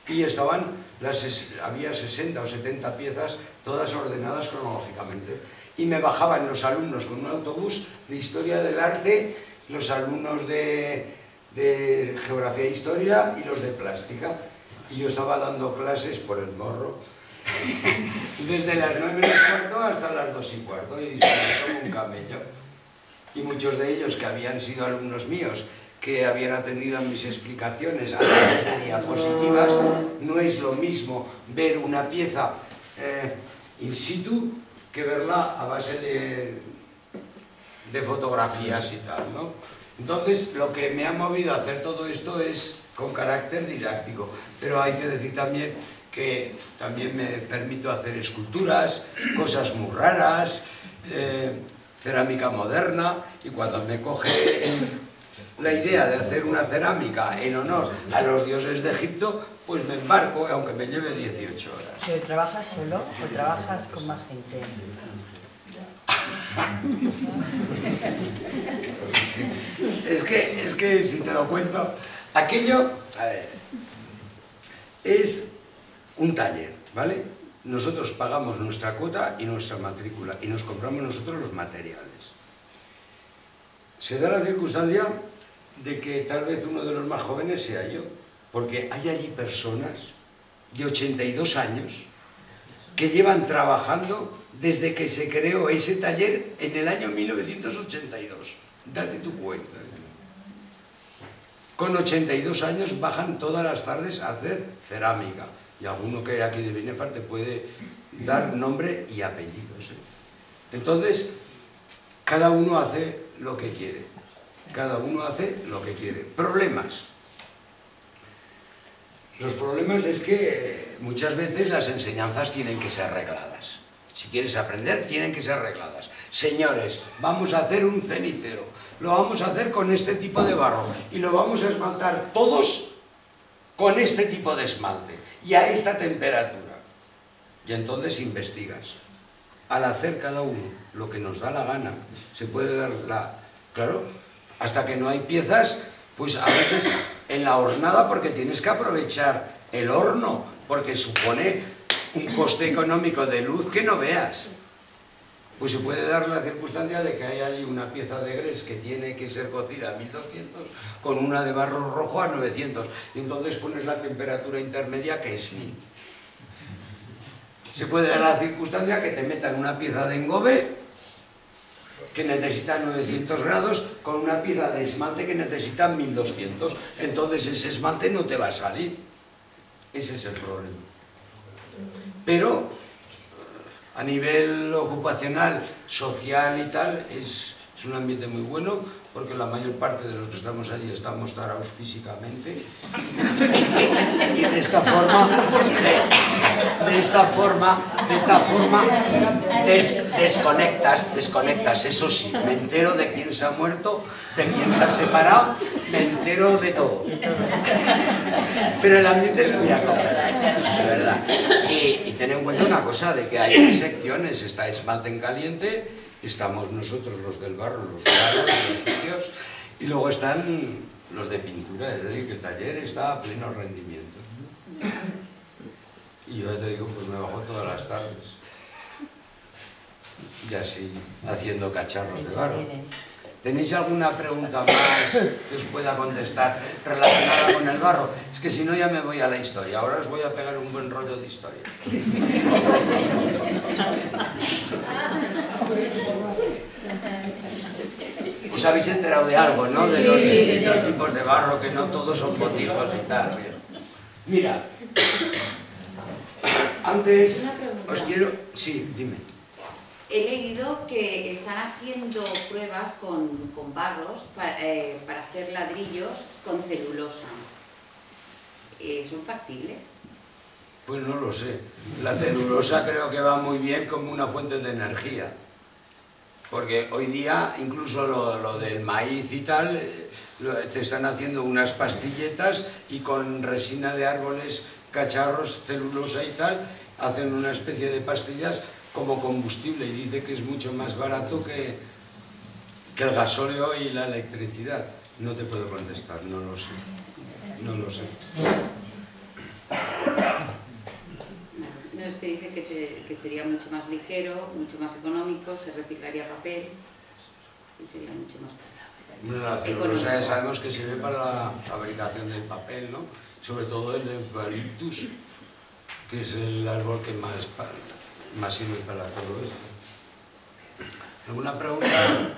y había 60 o 70 piezas, todas ordenadas cronológicamente. Y me bajaban los alumnos con un autobús de Historia del Arte, los alumnos de Geografía e Historia y los de Plástica. Y yo estaba dando clases por el morro, desde las 9:15 hasta las 2:15, y disfruté como un camello. Y muchos de ellos, que habían sido alumnos míos, que habían atendido a mis explicaciones a través de diapositivas, no es lo mismo ver una pieza in situ que verla a base de fotografías y tal, ¿no? Entonces, lo que me ha movido a hacer todo esto es con carácter didáctico, pero hay que decir también que también me permito hacer esculturas, cosas muy raras, cerámica moderna, y cuando me coge la idea de hacer una cerámica en honor a los dioses de Egipto, pues me embarco, aunque me lleve 18 horas. ¿Pero trabajas solo o trabajas con más gente? Es que si te lo cuento, aquello, a ver, es un taller, ¿vale? Nosotros pagamos nuestra cuota y nuestra matrícula y nos compramos nosotros los materiales. Se da la circunstancia de que tal vez uno de los más jóvenes sea yo, porque hay allí personas de 82 años que llevan trabajando desde que se creó ese taller en el año 1982. Date tu cuenta. Con 82 años bajan todas las tardes a hacer cerámica. Y alguno que hay aquí de Binefar te puede dar nombre y apellidos, ¿eh? Entonces, cada uno hace lo que quiere. Cada uno hace lo que quiere. Problemas. Los problemas es que muchas veces las enseñanzas tienen que ser regladas. Si quieres aprender, tienen que ser regladas. Señores, vamos a hacer un cenicero. Lo vamos a hacer con este tipo de barro. Y lo vamos a esmaltar todos con este tipo de esmalte. Y a esta temperatura. Y entonces investigas. Al hacer cada uno lo que nos da la gana, se puede dar la... Claro, hasta que no hay piezas, pues a veces en la hornada, porque tienes que aprovechar el horno, porque supone un coste económico de luz que no veas. Pues se puede dar la circunstancia de que hay allí una pieza de gres que tiene que ser cocida a 1200 con una de barro rojo a 900 y entonces pones la temperatura intermedia que es 1000. Se puede dar la circunstancia que te metan una pieza de engobe que necesita 900 grados con una pieza de esmalte que necesita 1200. Entonces ese esmalte no te va a salir. Ese es el problema. Pero a nivel ocupacional, social y tal, es un ambiente muy bueno, porque la mayor parte de los que estamos allí estamos tarados físicamente. Y de esta forma desconectas, eso sí, me entero de quién se ha muerto, de quién se ha separado, me entero de todo. Pero el ambiente es muy acogedor, de verdad. Y ten en cuenta una cosa, de que hay secciones, está esmalte en caliente, estamos nosotros los del barro, los claros, los sitios, Y luego están los de pintura, es decir, que el taller está a pleno rendimiento. Y yo te digo, pues me bajo todas las tardes. Y así, haciendo cacharros de barro. ¿Tenéis alguna pregunta más que os pueda contestar relacionada con el barro? Es que si no ya me voy a la historia. Ahora os voy a pegar un buen rollo de historia. Os habéis enterado de algo, ¿no? De los distintos tipos de barro, que no todos son botijos y tal. Bien. Mira, antes os quiero... Sí, dime. He leído que están haciendo pruebas con barros para hacer ladrillos con celulosa. ¿Son factibles? Pues no lo sé. La celulosa creo que va muy bien como una fuente de energía. Porque hoy día, incluso lo del maíz y tal, te están haciendo unas pastilletas y con resina de árboles, cacharros, celulosa y tal, hacen una especie de pastillas como combustible y dice que es mucho más barato que el gasóleo y la electricidad. No te puedo contestar, no lo sé. No lo sé. No, es que dice que sería mucho más ligero, mucho más económico, se reciclaría papel y sería mucho más Bueno, la celulosa ya sabemos que sirve para la fabricación del papel, ¿no? Sobre todo el eucaliptus, que es el árbol que más sirve para todo esto. ¿Alguna pregunta?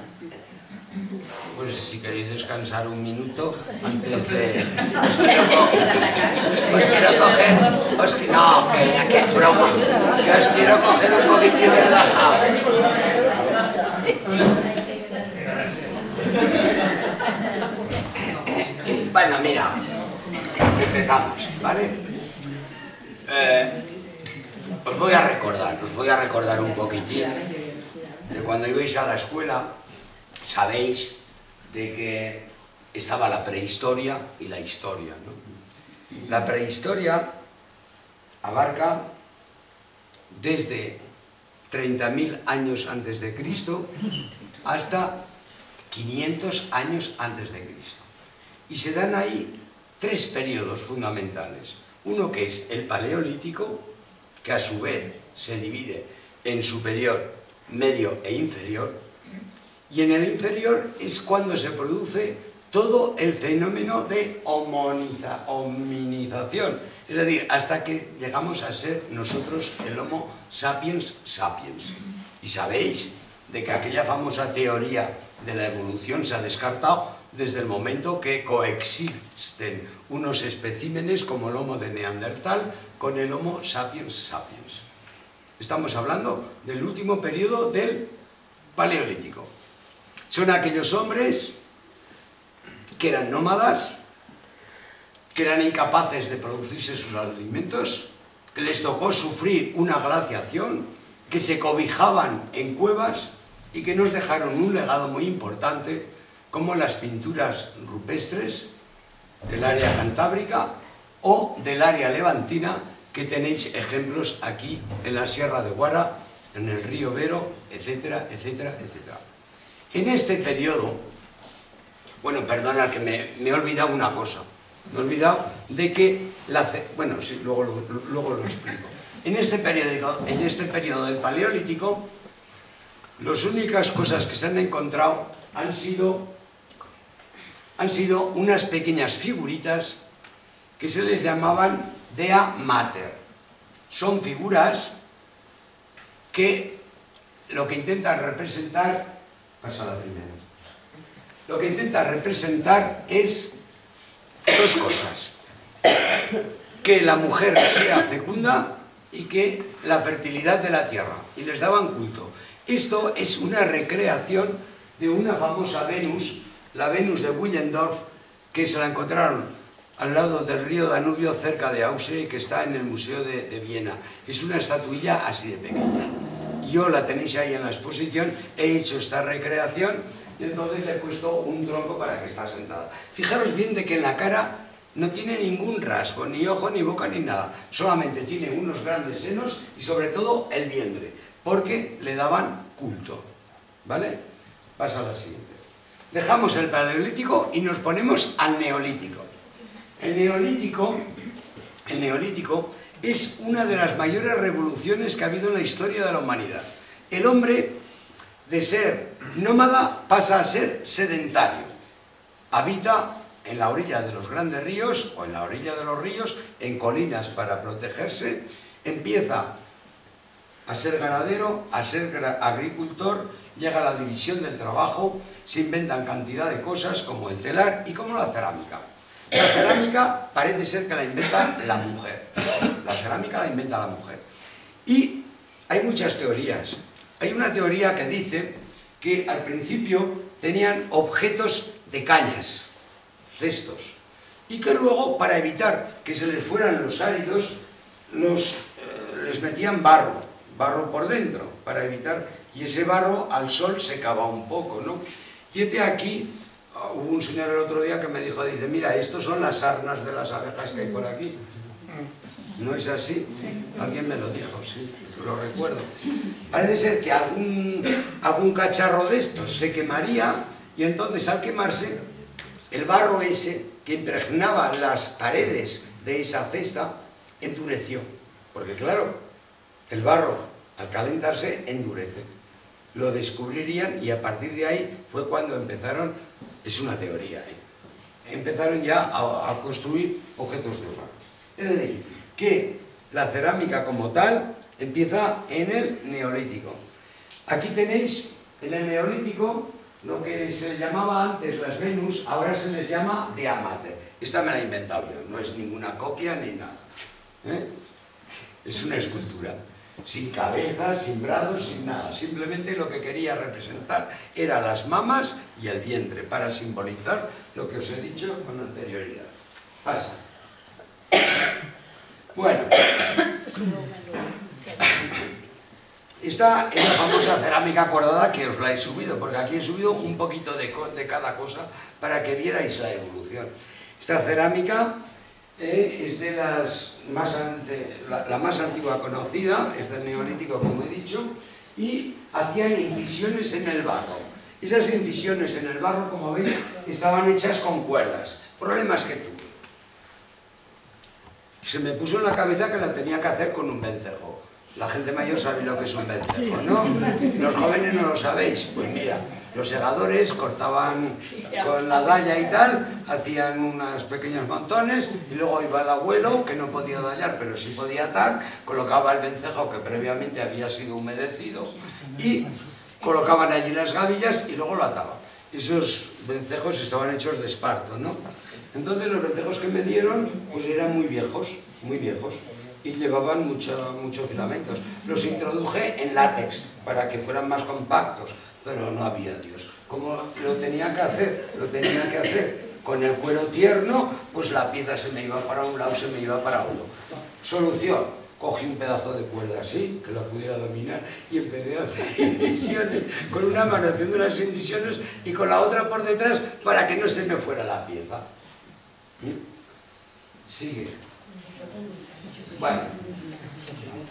Pues si queréis descansar un minuto antes de... Os quiero coger... No, que es broma. Que os quiero coger un poquitín relajados. Bueno, mira, empezamos, ¿vale? Os voy a recordar un poquitín de cuando ibais a la escuela. Sabéis de que estaba la prehistoria y la historia, ¿no? La prehistoria abarca desde 30.000 años antes de Cristo hasta 500 años antes de Cristo. Y se dan ahí tres periodos fundamentales. Uno que es el Paleolítico, que a su vez se divide en superior, medio e inferior. Y en el inferior es cuando se produce todo el fenómeno de hominización. Es decir, hasta que llegamos a ser nosotros el Homo sapiens sapiens. Y sabéis de que aquella famosa teoría de la evolución se ha descartado desde el momento que coexisten unos especímenes como el Homo de Neandertal con el Homo sapiens sapiens. Estamos hablando del último periodo del Paleolítico. Son aquellos hombres que eran nómadas, que eran incapaces de producirse sus alimentos, que les tocó sufrir una glaciación, que se cobijaban en cuevas y que nos dejaron un legado muy importante, como las pinturas rupestres del área cantábrica o del área levantina, que tenéis ejemplos aquí en la Sierra de Guara, en el río Vero, etcétera, etcétera, etcétera. En este periodo, bueno, perdona que me he olvidado una cosa. Me he olvidado de que bueno, sí, luego lo explico. En este periodo del Paleolítico, las únicas cosas que se han encontrado han sido unas pequeñas figuritas que se les llamaban Dea Mater. Son figuras que lo que intentan representar... Pasa la primera. Lo que intenta representar es dos cosas: que la mujer sea fecunda y que la fertilidad de la tierra, y les daban culto. Esto es una recreación de una famosa Venus, la Venus de Willendorf, que se la encontraron al lado del río Danubio, cerca de Auschwitz, que está en el Museo de Viena. Es una estatuilla así de pequeña. Yo la tenéis ahí en la exposición, he hecho esta recreación y entonces le he puesto un tronco para que está sentada. Fijaros bien de que en la cara no tiene ningún rasgo, ni ojo, ni boca, ni nada. Solamente tiene unos grandes senos y sobre todo el vientre, porque le daban culto. ¿Vale? Pasa a la siguiente. dejamos el paleolítico y nos ponemos al neolítico. El neolítico es una de las mayores revoluciones que ha habido en la historia de la humanidad. El hombre, de ser nómada, pasa a ser sedentario. Habita en la orilla de los grandes ríos o en la orilla de los ríos, en colinas para protegerse. Empieza a ser ganadero, a ser agricultor, llega a la división del trabajo, se inventan cantidad de cosas como el telar y como la cerámica. La cerámica parece ser que la inventa la mujer. La cerámica la inventa la mujer. Y hay muchas teorías. Hay una teoría que dice que al principio tenían objetos de cañas, cestos, y que luego, para evitar que se les fueran los áridos, les metían barro por dentro, para evitar, y ese barro al sol secaba un poco, ¿no? Y aquí, hubo un señor el otro día que me dijo, dice, mira, estos son las sarnas de las abejas que hay por aquí. ¿No es así? Alguien me lo dijo, sí, lo recuerdo. Parece ser que algún cacharro de estos se quemaría y entonces al quemarse, el barro ese que impregnaba las paredes de esa cesta endureció. Porque claro, el barro al calentarse endurece. Lo descubrirían y a partir de ahí fue cuando empezaron, es una teoría, empezaron ya a construir objetos de barro. Es decir, que la cerámica como tal empieza en el neolítico. Aquí tenéis en el neolítico lo que se llamaba antes las Venus, ahora se les llama de Amater. Esta me la he inventado yo, no es ninguna copia ni nada. Es una escultura, sin cabeza, sin brazos, sin nada. Simplemente lo que quería representar era las mamas y el vientre, para simbolizar lo que os he dicho con anterioridad. Pasa. Bueno, esta es la famosa cerámica acordada que os la he subido, porque aquí he subido un poquito de cada cosa para que vierais la evolución. Esta cerámica es de la más antigua conocida, es del neolítico como he dicho, y hacían incisiones en el barro. Esas incisiones en el barro, como veis, estaban hechas con cuerdas. Problemas que tuve. Se me puso en la cabeza que la tenía que hacer con un vencejo. La gente mayor sabe lo que es un vencejo, ¿no? Los jóvenes no lo sabéis. Pues mira, los segadores cortaban con la dalla y tal, hacían unos pequeños montones y luego iba el abuelo, que no podía dallar, pero sí podía atar, colocaba el vencejo que previamente había sido humedecido y colocaban allí las gavillas y luego lo ataban. Esos vencejos estaban hechos de esparto, ¿no? Entonces los vencejos que me dieron pues eran muy viejos, y llevaban muchos filamentos. Los introduje en látex para que fueran más compactos, pero no había Dios. Como lo tenía que hacer con el cuero tierno, pues la pieza se me iba para un lado, se me iba para otro. Solución, cogí un pedazo de cuerda así, que la pudiera dominar, y empecé a hacer incisiones, con una mano haciendo las incisiones y con la otra por detrás para que no se me fuera la pieza. Sigue. Bueno,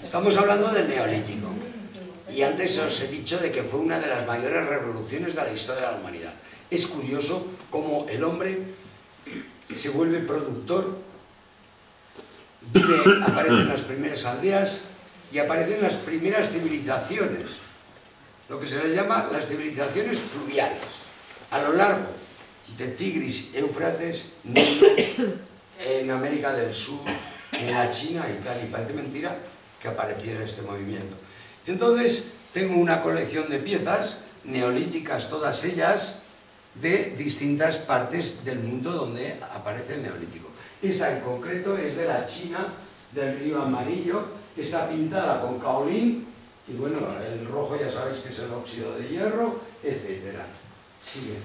estamos hablando del neolítico y antes os he dicho de que fue una de las mayores revoluciones de la historia de la humanidad. Es curioso cómo el hombre se vuelve productor, aparecen las primeras aldeas y aparecen las primeras civilizaciones, lo que se le llama las civilizaciones fluviales, a lo largo de Tigris, Éufrates, Nilo, en América del Sur, en la China y tal, y parece mentira que apareciera este movimiento. Entonces tengo una colección de piezas neolíticas, todas ellas de distintas partes del mundo donde aparece el neolítico. Esa en concreto es de la China, del río Amarillo, está pintada con caolín, y bueno, el rojo ya sabéis que es el óxido de hierro, etc. Sigue.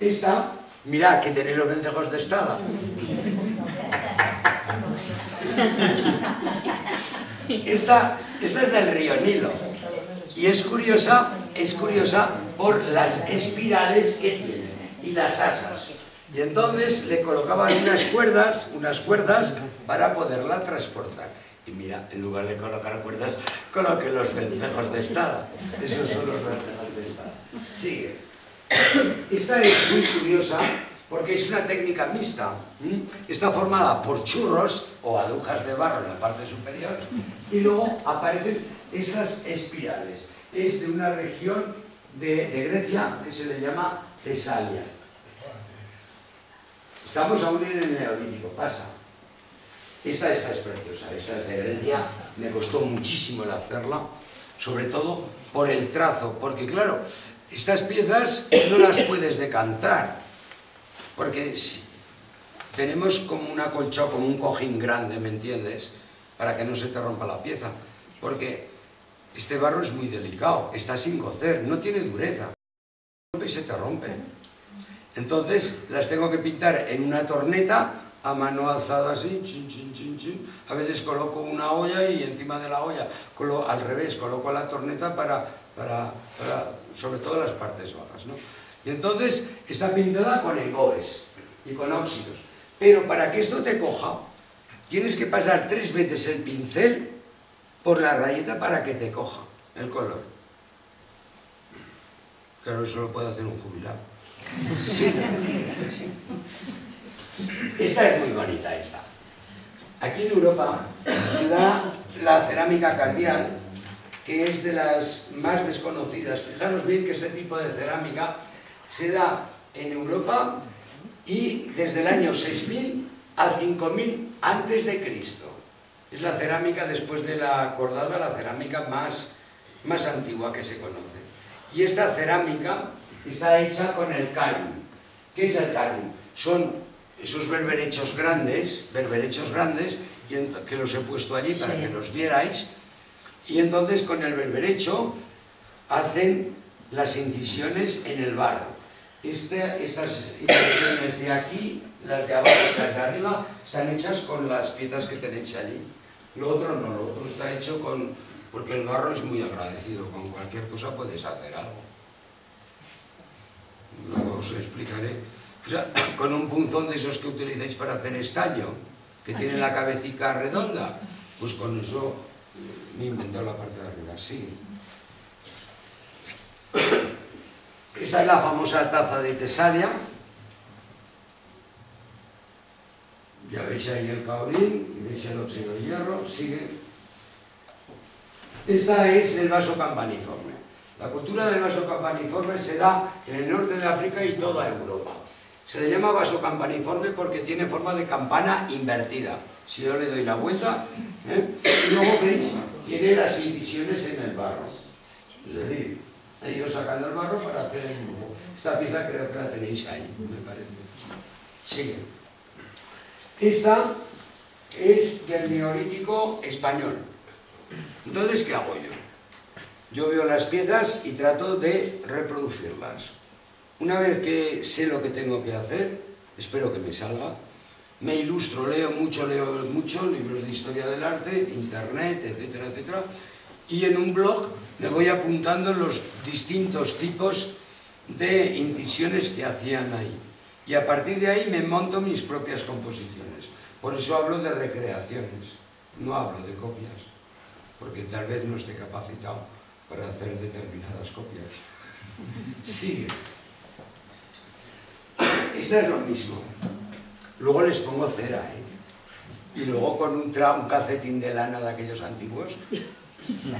Esta, mirad que tenéis los vencejos de estada. Esta es del río Nilo y es curiosa por las espirales que tiene y las asas. Y entonces le colocaban unas cuerdas para poderla transportar. Y mira, en lugar de colocar cuerdas, coloqué los vencejos de estada. Esos son los vencejos de estada. Sigue. Esta es muy curiosa porque es una técnica mixta. Está formada por churros o agujas de barro en la parte superior y luego aparecen estas espirales. Es de una región de Grecia que se le llama Tesalia. Estamos aún en el Neolítico, pasa. Esta es preciosa, esta es de Grecia, me costó muchísimo el hacerla, sobre todo por el trazo, porque claro, estas piezas no las puedes decantar, porque tenemos como un acolchado, como un cojín grande, ¿me entiendes? Para que no se te rompa la pieza, porque este barro es muy delicado, está sin cocer, no tiene dureza, y se te rompe. Entonces las tengo que pintar en una torneta a mano alzada así, chin, chin, chin, chin. A veces coloco una olla y encima de la olla, al revés, coloco la torneta para sobre todo las partes bajas, ¿no? Y entonces está pintada con engobes y con óxidos. Pero para que esto te coja, tienes que pasar 3 veces el pincel por la rayeta para que te coja el color. Claro, eso lo puede hacer un jubilado. Sí. Esta es muy bonita, esta. Aquí en Europa se da la cerámica cardial, que es de las más desconocidas. Fijaros bien que este tipo de cerámica se da en Europa y desde el año 6000 al 5000 antes de Cristo. Es la cerámica, después de la cordada, la cerámica más antigua que se conoce. Y esta cerámica está hecha con el cardium. ¿Qué es el cardium? Son esos berberechos grandes, que los he puesto allí para que los vierais, y entonces con el berberecho hacen las incisiones en el barro. Estas incisiones de aquí, las de abajo y las de arriba, están hechas con las piezas que tenéis allí. Lo otro no, lo otro está hecho porque el barro es muy agradecido, con cualquier cosa puedes hacer algo. Luego os explicaré. O sea, con un punzón de esos que utilizáis para hacer estaño, que tiene la cabecita redonda, pues con eso me he inventado la parte de arriba, sí. Esta es la famosa taza de Tesalia. Ya veis ahí el caolín, veis el óxido de hierro, sigue. Esta es el vaso campaniforme. La cultura del vaso campaniforme se da en el norte de África y toda Europa. Se le llama vaso campaniforme porque tiene forma de campana invertida. Si yo le doy la vuelta, y luego veis, tiene las incisiones en el barro. Es decir, he ido sacando el barro para hacer el dibujo. Esta pieza creo que la tenéis ahí, me parece. Sigue. Esta es del Neolítico español. Entonces, ¿qué hago yo? Yo veo las piezas y trato de reproducirlas. Una vez que sé lo que tengo que hacer, espero que me salga, me ilustro, leo mucho, libros de historia del arte, internet, etcétera, etcétera, y en un blog me voy apuntando los distintos tipos de incisiones que hacían ahí. Y a partir de ahí me monto mis propias composiciones. Por eso hablo de recreaciones, no hablo de copias, porque tal vez no esté capacitado para hacer determinadas copias. Sigue. Esta es lo mismo. Luego les pongo cera, y luego con un calcetín de lana de aquellos antiguos,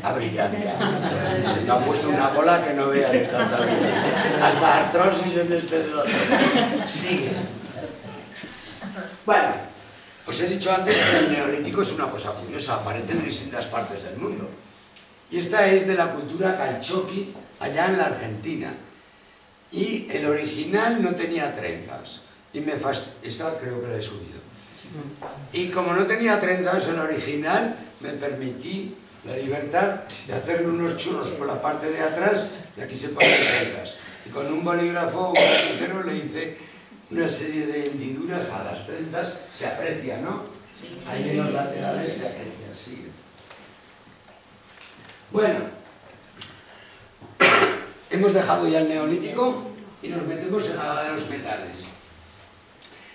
a brillar. Se me ha puesto una bola que no vea de tanta vida. Hasta artrosis en este dedo. Sigue. Bueno, os he dicho antes que el Neolítico es una cosa curiosa, aparece en distintas partes del mundo. Y esta es de la cultura calchoqui, allá en la Argentina. Y el original no tenía trenzas. Y esta creo que la he subido. Y como no tenía trenzas, el original, me permití la libertad de hacerle unos churros por la parte de atrás, y aquí se ponen trenzas. Y con un bolígrafo, un lapicero, le hice una serie de hendiduras a las trenzas. Se aprecia, ¿no? Ahí en los laterales se aprecia, sí. Bueno, hemos dejado ya el Neolítico y nos metemos en la edad de los metales.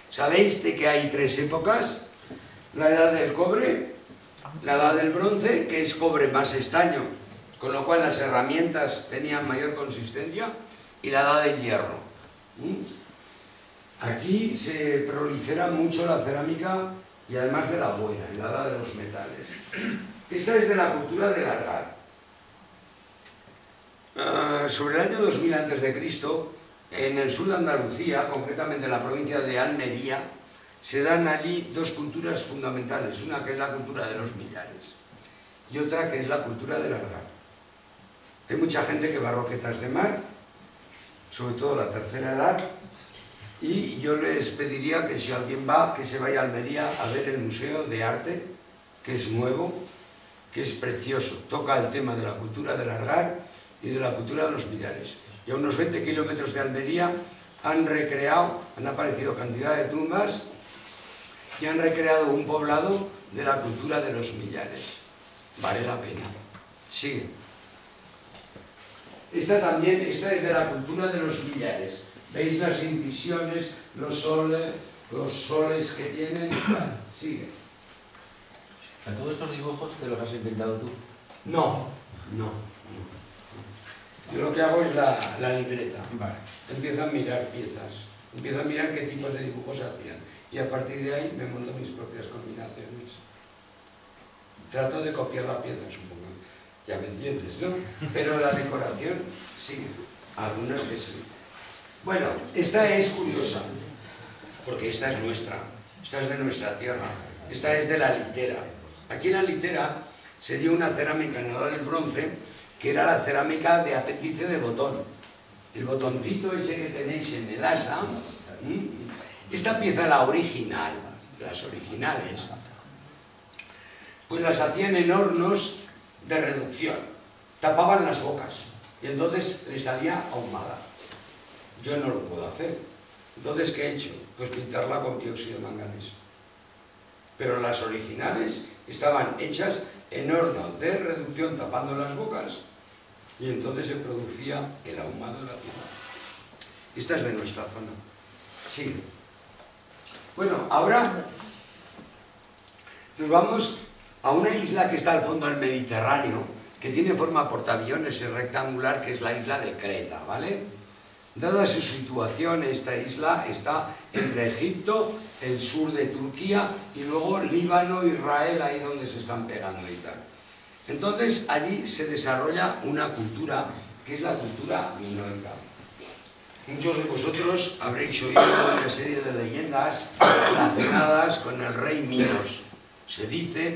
Sabéis de que hay 3 épocas: la edad del cobre, la edad del bronce, que es cobre más estaño, con lo cual las herramientas tenían mayor consistencia, y la edad del hierro. Aquí se prolifera mucho la cerámica y además de la buena, en la edad de los metales. Esta es de la cultura del Argar. Sobre el año 2000 a.C., en el sur de Andalucía, concretamente en la provincia de Almería, se dan allí dos culturas fundamentales, una que es la cultura de los millares y otra que es la cultura del Argar. Hay mucha gente que va a roquetas de mar, sobre todo la tercera edad, y yo les pediría que si alguien va, que se vaya a Almería a ver el Museo de Arte, que es nuevo, que es precioso, toca el tema de la cultura del Argar y de la cultura de los millares. Y a unos 20 kilómetros de Almería han aparecido cantidad de tumbas y han recreado un poblado de la cultura de los millares. Vale la pena. Sigue. Esta es de la cultura de los millares. ¿Veis las incisiones, los soles que tienen? Vale, sigue. O sea, ¿todos estos dibujos te los has inventado tú? No. Yo lo que hago es la libreta. Vale. Empiezo a mirar piezas, empiezo a mirar qué tipos de dibujos hacían y a partir de ahí me monto mis propias combinaciones. Trato de copiar la pieza, supongo. Ya me entiendes, ¿no? Pero la decoración, sí, algunas que sí. Bueno, esta es curiosa, porque esta es nuestra, esta es de nuestra tierra, esta es de la litera. Aquí en la litera se dio una cerámica en la edad del bronce, que era la cerámica de apéndice de botón. El botoncito ese que tenéis en el asa, esta pieza, la original, las originales, pues las hacían en hornos de reducción, tapaban las bocas y entonces le salía ahumada. Yo no lo puedo hacer. Entonces, ¿qué he hecho? Pues pintarla con dióxido de manganeso. Pero las originales estaban hechas en horno de reducción tapando las bocas y entonces se producía el ahumado de la piedra. Esta es de nuestra zona. Sí. Bueno, ahora nos vamos a una isla que está al fondo del Mediterráneo, que tiene forma portaaviones y rectangular, que es la isla de Creta, ¿vale? Dada su situación, esta isla está entre Egipto, el sur de Turquía y luego Líbano, Israel, ahí donde se están pegando y tal. Entonces allí se desarrolla una cultura que es la cultura minoica. Muchos de vosotros habréis oído una serie de leyendas relacionadas con el rey Minos. Se dice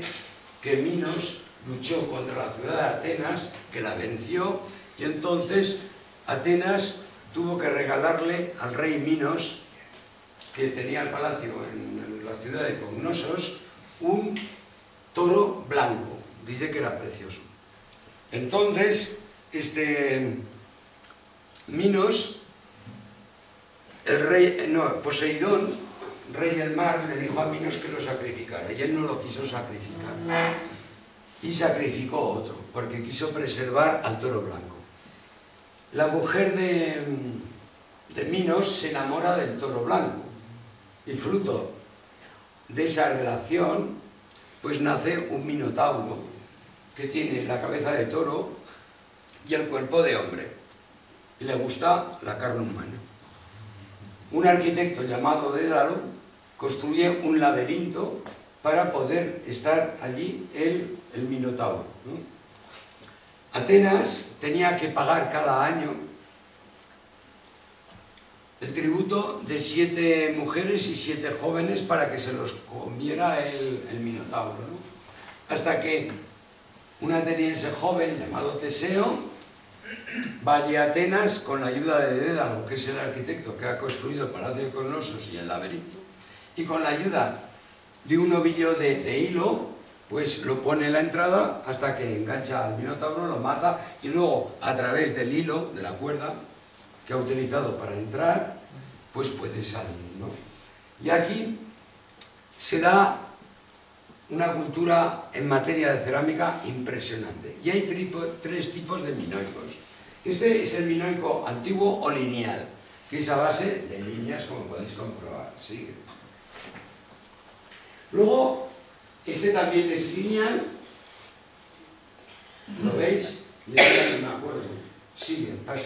que Minos luchó contra la ciudad de Atenas, que la venció, y entonces Atenas tuvo que regalarle al rey Minos, que tenía el palacio en la ciudad de Cognosos, un toro blanco. Dice que era precioso. Entonces, Minos, Poseidón, rey del mar, le dijo a Minos que lo sacrificara, y él no lo quiso sacrificar. Y sacrificó otro, porque quiso preservar al toro blanco. La mujer de Minos se enamora del toro blanco, y fruto de esa relación, pues nace un minotauro, que tiene la cabeza de toro y el cuerpo de hombre, y le gusta la carne humana. Un arquitecto llamado Dédalo construye un laberinto para poder estar allí el minotauro, ¿no? Atenas tenía que pagar cada año el tributo de 7 mujeres y 7 jóvenes para que se los comiera el minotauro, ¿no? Hasta que un ateniense joven llamado Teseo va allí a Atenas con la ayuda de Dédalo, que es el arquitecto que ha construido el Palacio de Cognosos y el laberinto, y con la ayuda de un ovillo de hilo, pues lo pone en la entrada hasta que engancha al minotauro, lo mata, y luego a través del hilo, de la cuerda que ha utilizado para entrar, pues puede salir, ¿no? Y aquí se da una cultura en materia de cerámica impresionante. Y hay 3 tipos de minoicos. Este es el minoico antiguo o lineal, que es a base de líneas, como podéis comprobar. Sigue. Luego, este también es lineal. ¿Lo veis? Ya no me acuerdo. Sigue, pasa.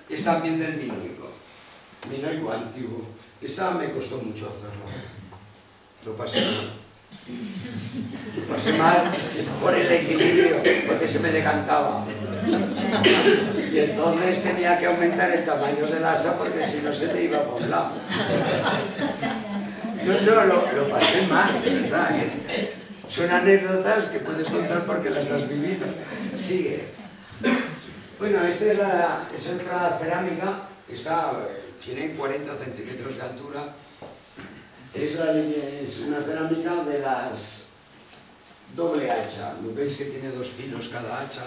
es también del minoico antiguo. Esta me costó mucho hacerlo. Lo pasé mal por el equilibrio, porque se me decantaba. Y entonces tenía que aumentar el tamaño del asa porque si no se me iba por un lado. No, lo pasé mal, ¿verdad? Son anécdotas que puedes contar porque las has vivido. Sigue. Bueno, esta es otra cerámica. Tiene 40 centímetros de altura. Es una cerámica de las doble hacha. ¿Lo veis que tiene 2 filos cada hacha?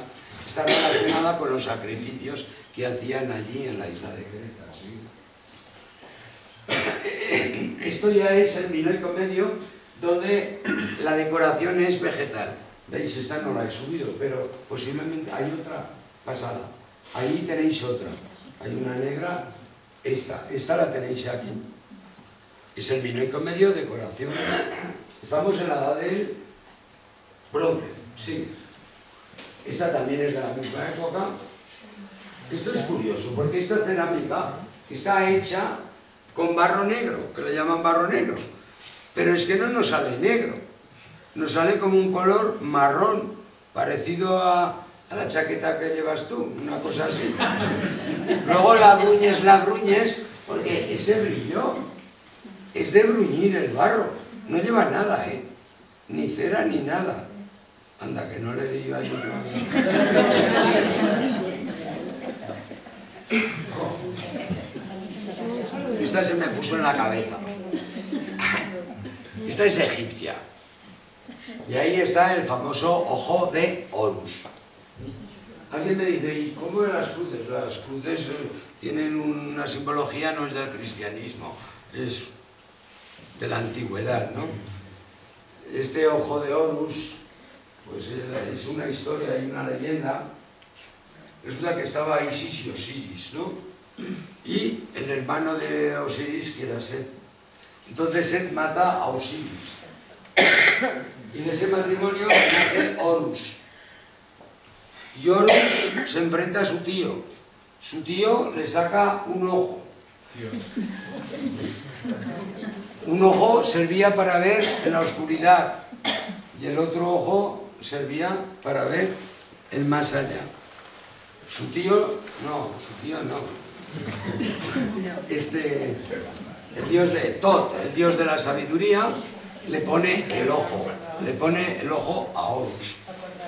Está relacionada con los sacrificios que hacían allí en la isla de Creta. ¿Sí? Esto ya es el minoico medio, donde la decoración es vegetal. ¿Veis? Esta no la he subido, pero posiblemente hay otra pasada. Ahí tenéis otra. Hay una negra. Esta la tenéis aquí. Es el minoico medio, decoración. Estamos en la edad del bronce, sí. Esta también es de la misma época. Esto es curioso, porque esta cerámica está hecha con barro negro, que le llaman barro negro. Pero es que no nos sale negro. Nos sale como un color marrón, parecido a la chaqueta que llevas tú, una cosa así. Luego la bruñes, porque ese brillo es de bruñir el barro. No lleva nada, ni cera ni nada. Anda, que no le di yo a eso. Esta se me puso en la cabeza. Esta es egipcia. Y ahí está el famoso ojo de Horus. Alguien me dice, ¿y cómo eran las cruces? Las cruces tienen una simbología, no es del cristianismo, es de la antigüedad, ¿no? Este ojo de Horus, pues es una historia y una leyenda. Resulta que estaba Isis y Osiris, ¿no? Y el hermano de Osiris, que era Set. Entonces Set mata a Osiris. Y de ese matrimonio nace Horus. Y Horus se enfrenta a su tío. Su tío le saca un ojo. Un ojo servía para ver en la oscuridad y el otro ojo servía para ver el más allá. Su tío no. El dios de Tot, el dios de la sabiduría, le pone el ojo a Horus.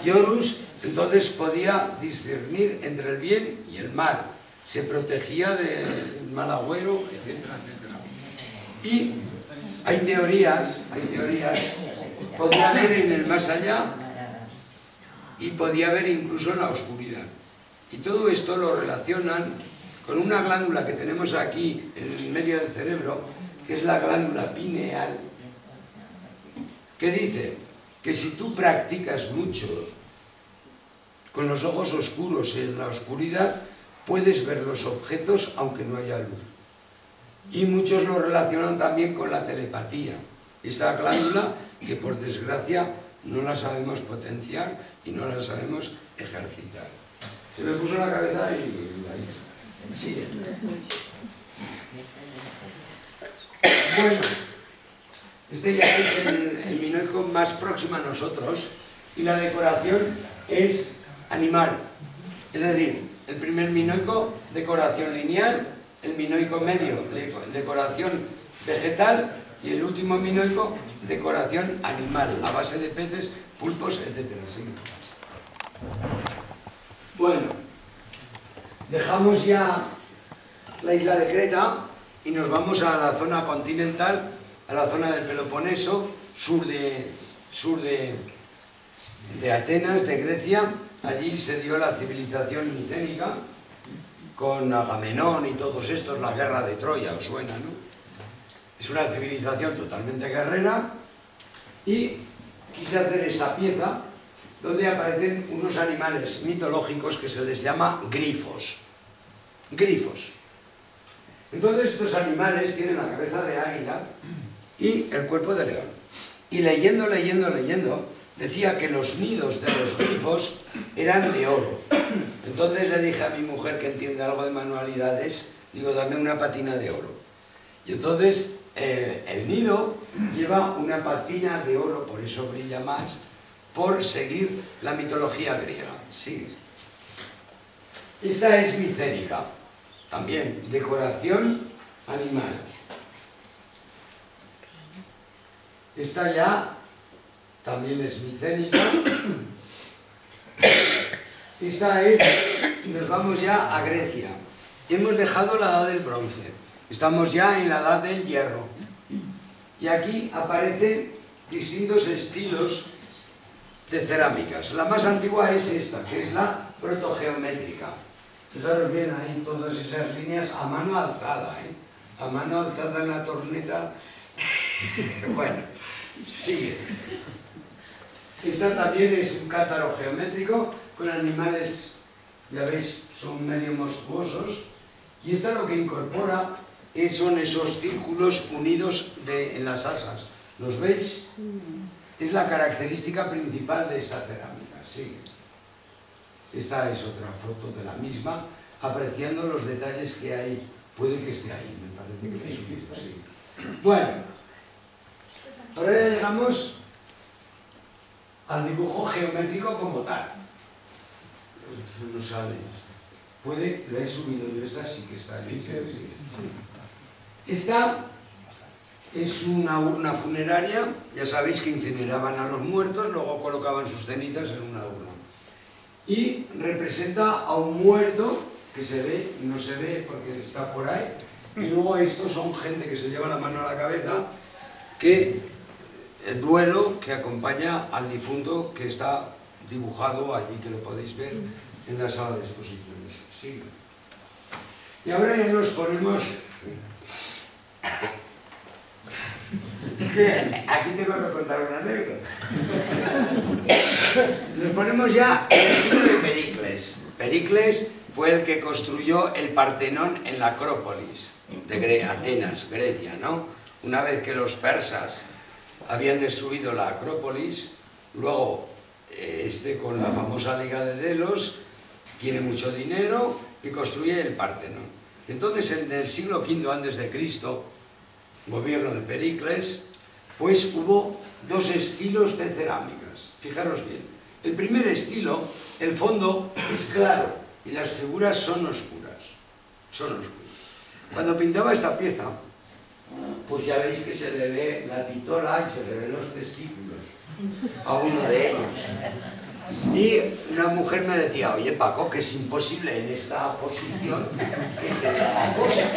Y Horus entonces podía discernir entre el bien y el mal. Se protegía del mal agüero, etcétera, etcétera. Y hay teorías, podía ver en el más allá y podía ver incluso en la oscuridad. Y todo esto lo relacionan con una glándula que tenemos aquí en el medio del cerebro, que es la glándula pineal, que dice que si tú practicas mucho con los ojos oscuros en la oscuridad, puedes ver los objetos aunque no haya luz. Y muchos lo relacionan también con la telepatía. Esta glándula que por desgracia no la sabemos potenciar y no la sabemos ejercitar. Se me puso en la cabeza y ahí está. Sigue. Bueno, este ya es el minoico más próximo a nosotros y la decoración es animal. Es decir, el primer minoico, decoración lineal, el minoico medio, decoración vegetal y el último minoico, decoración animal, a base de peces, pulpos, etc. ¿Sí? Bueno, dejamos ya la isla de Creta y nos vamos a la zona continental, a la zona del Peloponeso, sur de Atenas, de Grecia. Allí se dio la civilización micénica, con Agamenón y todos estos, la guerra de Troya, os suena, ¿no? Es una civilización totalmente guerrera y quise hacer esta pieza donde aparecen unos animales mitológicos que se les llama grifos. Grifos. Entonces estos animales tienen la cabeza de águila y el cuerpo de león. Y leyendo, decía que los nidos de los grifos eran de oro. Entonces le dije a mi mujer, que entiende algo de manualidades, digo, dame una patina de oro. Y entonces el nido lleva una patina de oro, por eso brilla más, por seguir la mitología griega. Sigue. Esta es micénica, también decoración animal. Esta ya también es micénica. Esta es, nos vamos ya a Grecia. Hemos dejado la edad del bronce, estamos ya en la edad del hierro. Y aquí aparecen distintos estilos de cerámicas. La más antigua es esta, que es la protogeométrica. Fijaros bien ahí todas esas líneas a mano alzada, a mano alzada en la torneta. Bueno, sigue. Esta también es un cátaro geométrico con animales, ya veis, son medio monstruosos. Y esta lo que incorpora son esos círculos unidos en las asas. ¿Los veis? Es la característica principal de esta cerámica. Sigue. Esta es otra foto de la misma, apreciando los detalles que hay. Puede que esté ahí, me parece que sí, está ahí. Bueno, ahora ya llegamos al dibujo geométrico como tal. No sale. Puede, la he subido yo, esta sí que está ahí. Esta es una urna funeraria, ya sabéis que incineraban a los muertos, luego colocaban sus cenizas en una urna. Y representa a un muerto que se ve, no se ve porque está por ahí, y luego estos son gente que se lleva la mano a la cabeza, que el duelo que acompaña al difunto, que está dibujado allí, que lo podéis ver en la sala de exposiciones. Sí. Y ahora ya nos ponemos... Es que aquí tengo que contar una anécdota. Nos ponemos ya en el siglo de Pericles. Pericles fue el que construyó el Partenón en la Acrópolis de Atenas, Grecia, ¿no? Una vez que los persas habían destruido la Acrópolis, luego con la famosa Liga de Delos tiene mucho dinero y construye el Partenón. Entonces, en el siglo V a.C., gobierno de Pericles, pues hubo dos estilos de cerámicas. Fijaros bien. El primer estilo, el fondo es claro y las figuras son oscuras. Son oscuras. Cuando pintaba esta pieza, pues ya veis que se le ve la titola y se le ven los testículos a uno de ellos. Y una mujer me decía, oye Paco, que es imposible en esta posición que se vea la cosa.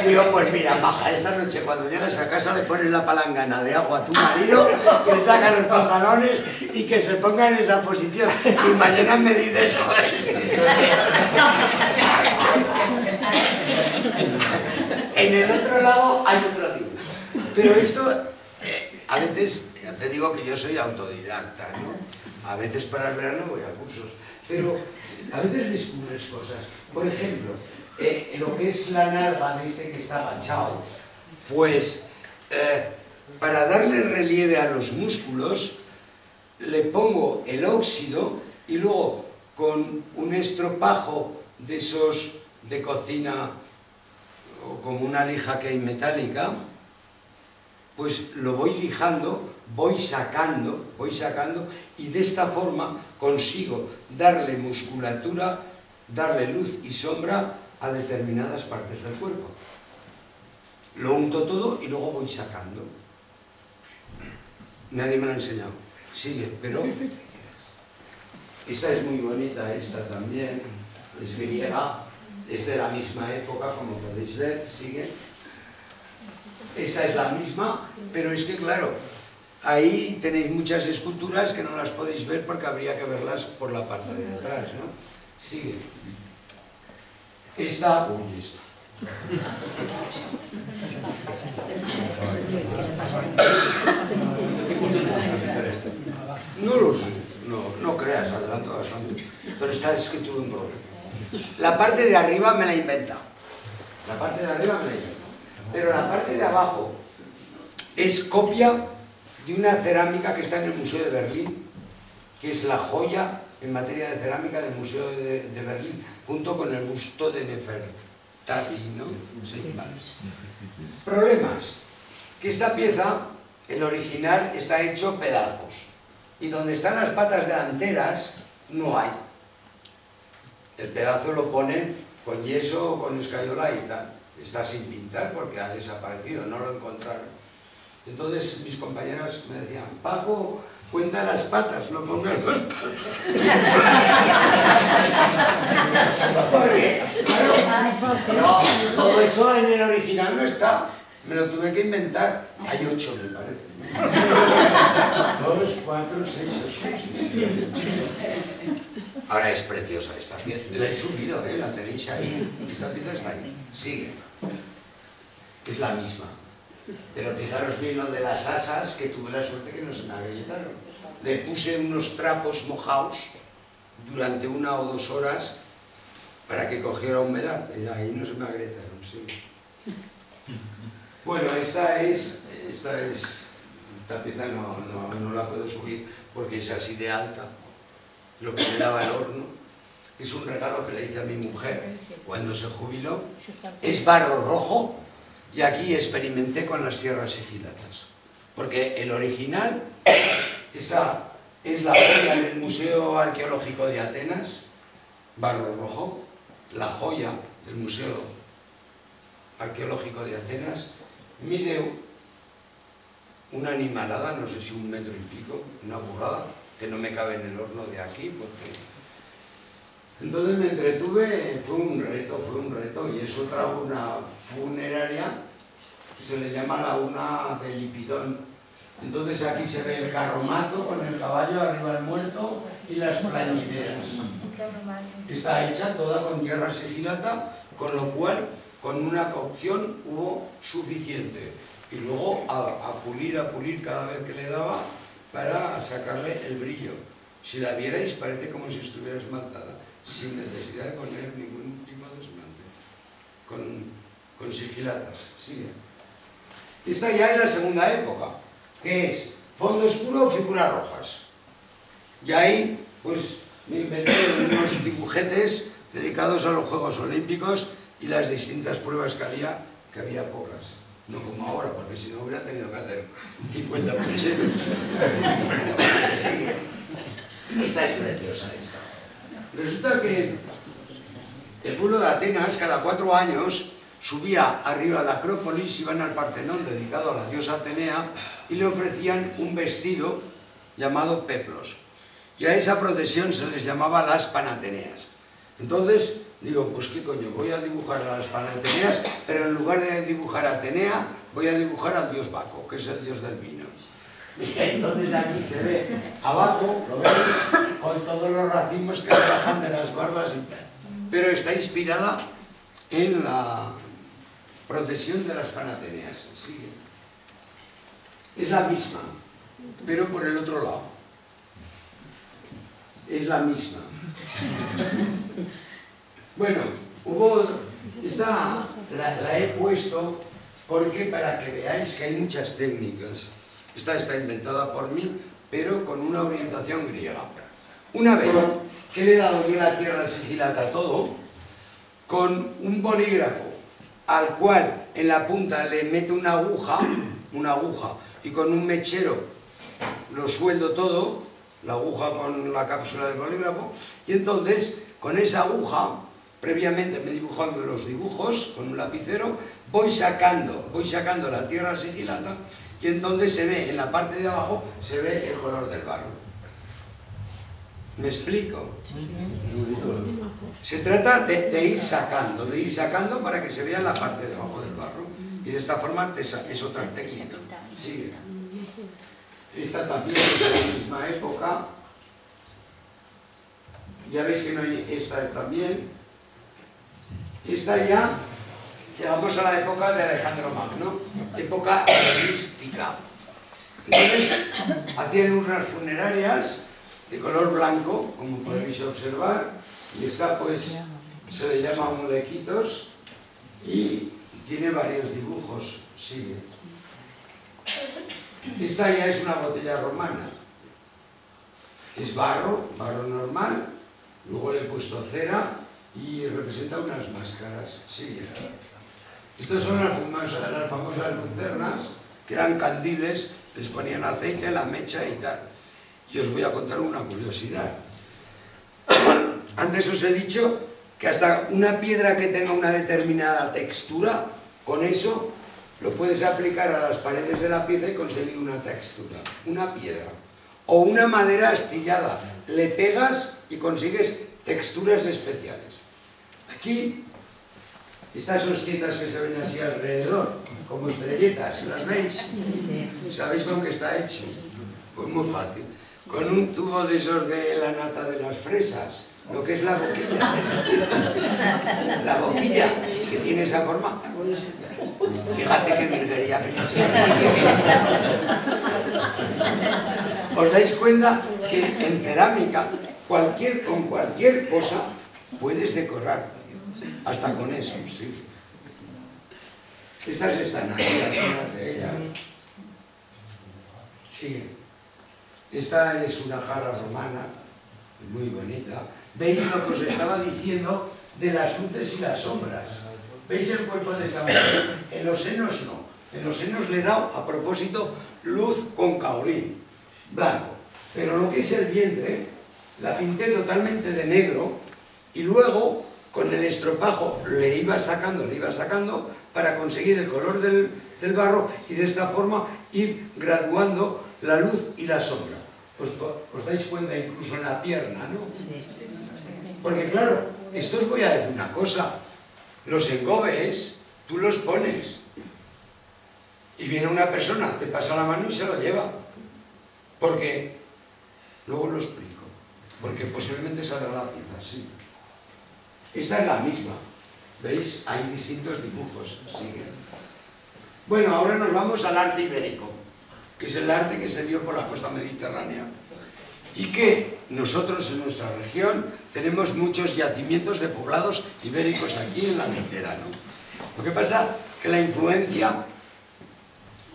Digo, pues mira, maja, esta noche cuando llegues a casa le pones la palangana de agua a tu marido, que le saca los pantalones y que se ponga en esa posición. Y mañana me dices, joder, si se ve. En el otro lado hay otro dibujo. Pero esto, a veces, ya te digo que yo soy autodidacta, ¿no? A veces para el verano voy a cursos, pero a veces descubres cosas. Por ejemplo, lo que es la nalga de este que está agachado, pues para darle relieve a los músculos, le pongo el óxido y luego con un estropajo de esos de cocina, o como una lija que hay metálica, pues lo voy lijando, voy sacando, y de esta forma consigo darle musculatura, darle luz y sombra a determinadas partes del cuerpo. Lo unto todo y luego voy sacando. Nadie me lo ha enseñado. Sigue, pero... Esta es muy bonita, esta también. Es griega, es de la misma época, como podéis ver. Sigue. Esa es la misma, pero es que claro, ahí tenéis muchas esculturas que no las podéis ver porque habría que verlas por la parte de atrás, ¿no? Sigue. Esta... Uy, esta. No lo sé, no creas, adelanto bastante. Pero está escrito un problema. La parte de arriba me la he inventado. La parte de arriba me la he inventado. Pero la parte de abajo es copia de una cerámica que está en el Museo de Berlín, que es la joya en materia de cerámica del Museo de Berlín, junto con el busto de Nefertari, ¿no? Sí, vale. Problemas. Que esta pieza, el original, está hecho pedazos. Y donde están las patas delanteras, no hay. El pedazo lo ponen con yeso o con escayola y tal. Está sin pintar porque ha desaparecido, no lo encontraron. Entonces mis compañeras me decían, Paco, cuenta las patas, no pongas las patas. Porque, claro, no, todo eso en el original no está. Me lo tuve que inventar. Hay 8, me parece. 2, 4, 6, 8. Ahora es preciosa esta pieza. La he subido, la tenéis ahí. Esta pieza está ahí. Sigue. Es la misma. Pero fijaros bien lo de las asas, que tuve la suerte que no se me agrietaron. Le puse unos trapos mojados durante 1 o 2 horas para que cogiera humedad. Y ahí no se me agrietaron, sí. Bueno, esta pieza no la puedo subir porque es así de alta. Lo que me daba el horno. Es un regalo que le hice a mi mujer cuando se jubiló. Es barro rojo. Y aquí experimenté con las tierras sigilatas, porque el original, esa es la joya del Museo Arqueológico de Atenas, barro rojo, la joya del Museo Arqueológico de Atenas, mide una animalada, no sé si 1 metro y pico, una burrada, que no me cabe en el horno de aquí, porque... Entonces me entretuve, fue un reto, y es otra una funeraria que se le llama la una de Lipidón. Entonces aquí se ve el carromato con el caballo, arriba el muerto y las plañideras. Está hecha toda con tierra sigilata, con lo cual con una cocción hubo suficiente. Y luego a pulir cada vez que le daba para sacarle el brillo. Si la vierais parece como si estuviera esmaltada, sin necesidad de poner ningún tipo de esmalte, con sigilatas. Sigue. Esta ya es la segunda época, que es fondo oscuro o figuras rojas. Y ahí, pues, me inventé unos dibujetes dedicados a los Juegos Olímpicos y las distintas pruebas que había pocas. No como ahora, porque si no hubiera tenido que hacer 50 pucheros. Sigue. Esta es preciosa, esta. Resulta que el pueblo de Atenas, cada 4 años, subía arriba a la Acrópolis, iban al Partenón, dedicado a la diosa Atenea, y le ofrecían un vestido llamado peplos. Y a esa procesión se les llamaba las Panateneas. Entonces, digo, pues qué coño, voy a dibujar a las Panateneas, pero en lugar de dibujar a Atenea, voy a dibujar al dios Baco, que es el dios del vino. Y entonces aquí se ve a Baco, lo veis, con todos los racimos que se bajan de las barbas y tal. Pero está inspirada en la procesión de las Panateneas. Sigue. Es la misma, pero por el otro lado. Es la misma. Bueno, la he puesto porque para que veáis que hay muchas técnicas. Esta está inventada por mí, pero con una orientación griega. Una vez que le he dado yo la tierra sigilata a todo, con un bolígrafo al cual en la punta le meto una aguja, y con un mechero lo sueldo todo, la aguja con la cápsula del bolígrafo, y entonces con esa aguja, previamente me he dibujado los dibujos con un lapicero, voy sacando la tierra sigilata, y entonces se ve, en la parte de abajo, se ve el color del barro. ¿Me explico? Se trata de ir sacando para que se vea la parte de abajo del barro. Y de esta forma es otra técnica. Sigue. Esta también es de la misma época. Ya veis que no hay... Esta es también. Esta ya... Llegamos a la época de Alejandro Magno. Época helenística. Entonces, hacían unas funerarias de color blanco, como podéis observar, y esta pues se le llama mulequitos y tiene varios dibujos. Sigue. Esta ya es una botella romana. Es barro, barro normal, luego le he puesto cera y representa unas máscaras. Sí. Estas son las famosas lucernas, que eran candiles, les ponían aceite, la mecha y tal. Y os voy a contar una curiosidad. Antes os he dicho que hasta una piedra que tenga una determinada textura, con eso lo puedes aplicar a las paredes de la pieza y conseguir una textura, una piedra. O una madera astillada, le pegas y consigues texturas especiales. Aquí, estas hostitas que se ven así alrededor, como estrellitas, ¿las veis? ¿Sabéis con qué está hecho? Pues muy fácil. Con un tubo de esos de la nata de las fresas, lo que es la boquilla. La boquilla, que tiene esa forma. Fíjate qué virguería que no sé. ¿Os dais cuenta que en cerámica, con cualquier cosa, puedes decorar? Hasta con eso, sí. Estas están aquí, algunas de ellas. Sí. Esta es una jarra romana, muy bonita. ¿Veis lo que os estaba diciendo de las luces y las sombras? ¿Veis el cuerpo de esa mujer? En los senos no. En los senos le he dado, a propósito, luz con caolín, blanco. Pero lo que es el vientre, la pinté totalmente de negro y luego, con el estropajo, le iba sacando para conseguir el color del barro y de esta forma ir graduando la luz y la sombra. ¿Os dais cuenta incluso en la pierna, no? Porque claro, esto os voy a decir una cosa. Los engobes, tú los pones. Y viene una persona, te pasa la mano y se lo lleva. Porque, luego lo explico, porque posiblemente saldrá la pieza, sí. Esta es la misma. ¿Veis? Hay distintos dibujos. Sigue. Bueno, ahora nos vamos al arte ibérico, que es el arte que se dio por la costa mediterránea. Y que nosotros en nuestra región tenemos muchos yacimientos de poblados ibéricos aquí en la Mitera, ¿no? Lo que pasa es que la influencia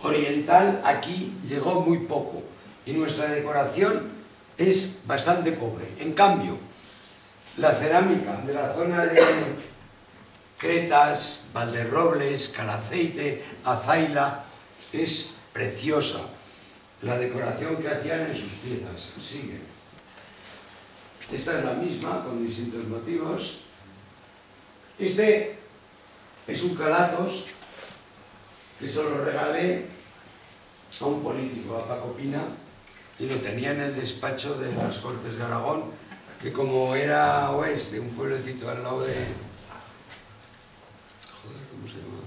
oriental aquí llegó muy poco y nuestra decoración es bastante pobre. En cambio, la cerámica de la zona de Cretas, Valderrobles, Calaceite, Azaila es preciosa. La decoración que hacían en sus piezas. Sigue. Esta es la misma, con distintos motivos. Este es un calatos que se lo regalé a un político, a Paco Pina, y lo tenía en el despacho de las Cortes de Aragón, que como era o es de un pueblecito al lado de... Joder, ¿cómo se llama?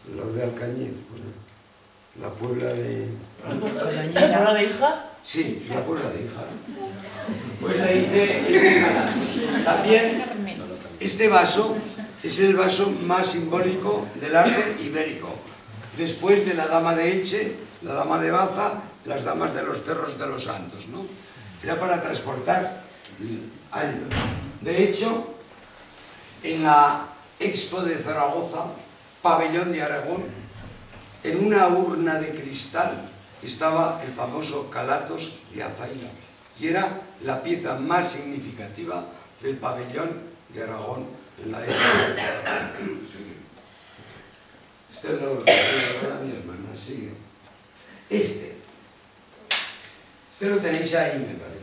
Al lado de Alcañiz, bueno. La Puebla de... ¿La Puebla de Hija? Sí, la Puebla de Hija. Pues le hice este calatos. También este vaso es el vaso más simbólico del arte ibérico. Después de la Dama de Elche, la Dama de Baza, las Damas de los Cerros de los Santos, ¿no? Era para transportar algo. De hecho, en la Expo de Zaragoza, Pabellón de Aragón, en una urna de cristal estaba el famoso calatos de Azaila, y era la pieza más significativa del pabellón de Aragón en la época. Este lo regala mi hermana, sigue. Este lo tenéis ahí, me parece.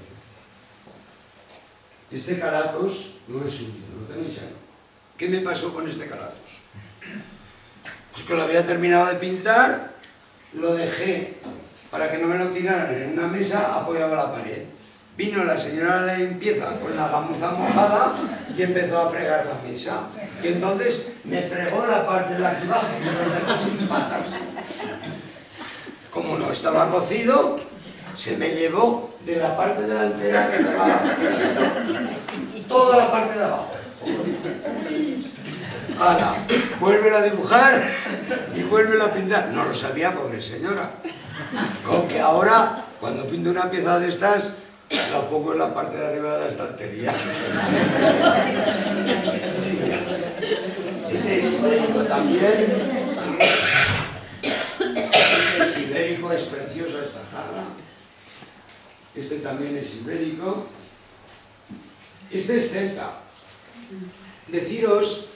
Este calatos no es suyo, lo tenéis ahí. ¿Qué me pasó con este calatos? Pues que lo había terminado de pintar, lo dejé para que no me lo tiraran en una mesa apoyado a la pared. Vino la señora de limpieza con la gamuza mojada y empezó a fregar la mesa. Y entonces me fregó la parte de aquí abajo y me lo dejó sin patas. Como no estaba cocido, se me llevó de la parte delantera que estaba toda la parte de abajo. ¡Hala! Vuelve a dibujar y vuelve a pintar. No lo sabía, pobre señora. Con que ahora, cuando pinto una pieza de estas, la pongo en la parte de arriba de la estantería. Sí. Este es ibérico también. Este es ibérico, es precioso. Sahara. Este también es ibérico. Este es celta. Deciros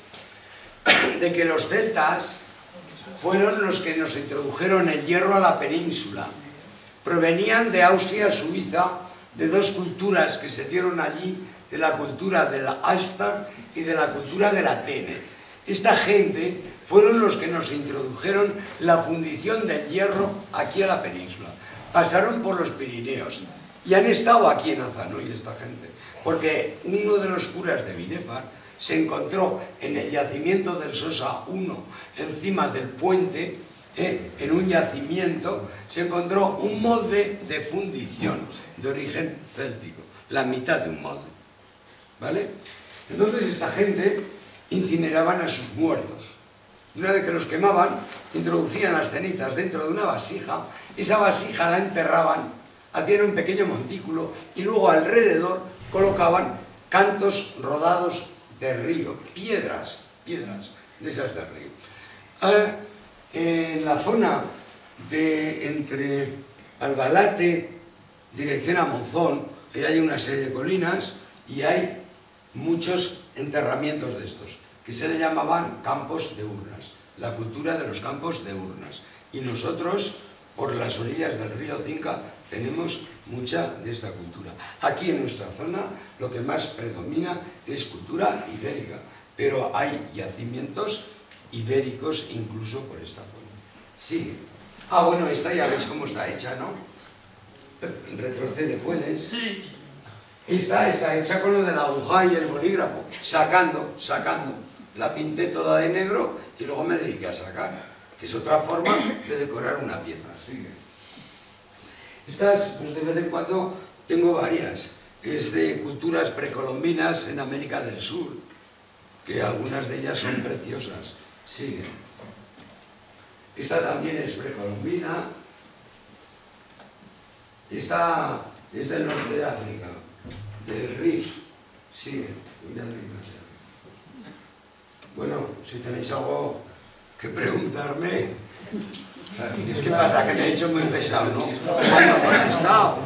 de que los celtas fueron los que nos introdujeron el hierro a la península. Provenían de Austria, Suiza, de dos culturas que se dieron allí, de la cultura del Ulster y de la cultura del Atene. Esta gente fueron los que nos introdujeron la fundición del hierro aquí a la península. Pasaron por los Pirineos y han estado aquí en Azanoy esta gente, porque uno de los curas de Binefar se encontró en el yacimiento del Sosa I, encima del puente, en un yacimiento, se encontró un molde de fundición de origen céltico, la mitad de un molde, ¿vale? Entonces esta gente incineraban a sus muertos. Y una vez que los quemaban, introducían las cenizas dentro de una vasija, esa vasija la enterraban, hacían un pequeño montículo y luego alrededor colocaban cantos rodados de río, piedras de esas del río. En la zona de entre Albalate, dirección a Monzón, que hay una serie de colinas y hay muchos enterramientos de estos, que se le llamaban campos de urnas, la cultura de los campos de urnas. Y nosotros, por las orillas del río Cinca, tenemos mucha de esta cultura. Aquí en nuestra zona lo que más predomina es cultura ibérica, pero hay yacimientos ibéricos incluso por esta zona. Sí. Ah, bueno, esta ya veis cómo está hecha, ¿no? Retrocede, ¿puedes? Sí. Esta está hecha con lo de la aguja y el bolígrafo, sacando. La pinté toda de negro y luego me dediqué a sacar, que es otra forma de decorar una pieza. Sigue. Estas, pues de vez en cuando tengo varias. Es de culturas precolombinas en América del Sur, que algunas de ellas son preciosas. Sigue. Esta también es precolombina. Esta es del norte de África, del Rif. Sigue. Bueno, si tenéis algo que preguntarme. O sea, ¿qué ¿Qué pasa? Que me he hecho muy pesado, ¿no? ¿Cuándo hemos estado?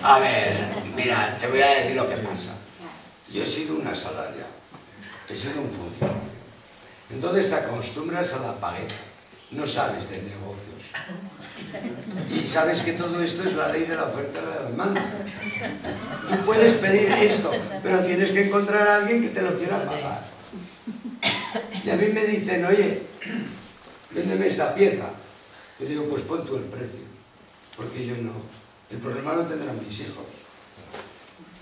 A ver, mira, te voy a decir lo que pasa. Yo he sido un asalariado, he sido un funcionario. Entonces te acostumbras a la pagueta, no sabes de negocios. Y sabes que todo esto es la ley de la oferta y la demanda. Tú puedes pedir esto, pero tienes que encontrar a alguien que te lo quiera pagar. Y a mí me dicen, oye, véndeme esta pieza. Yo digo, pues pon tú el precio, porque yo no. El problema lo tendrán mis hijos.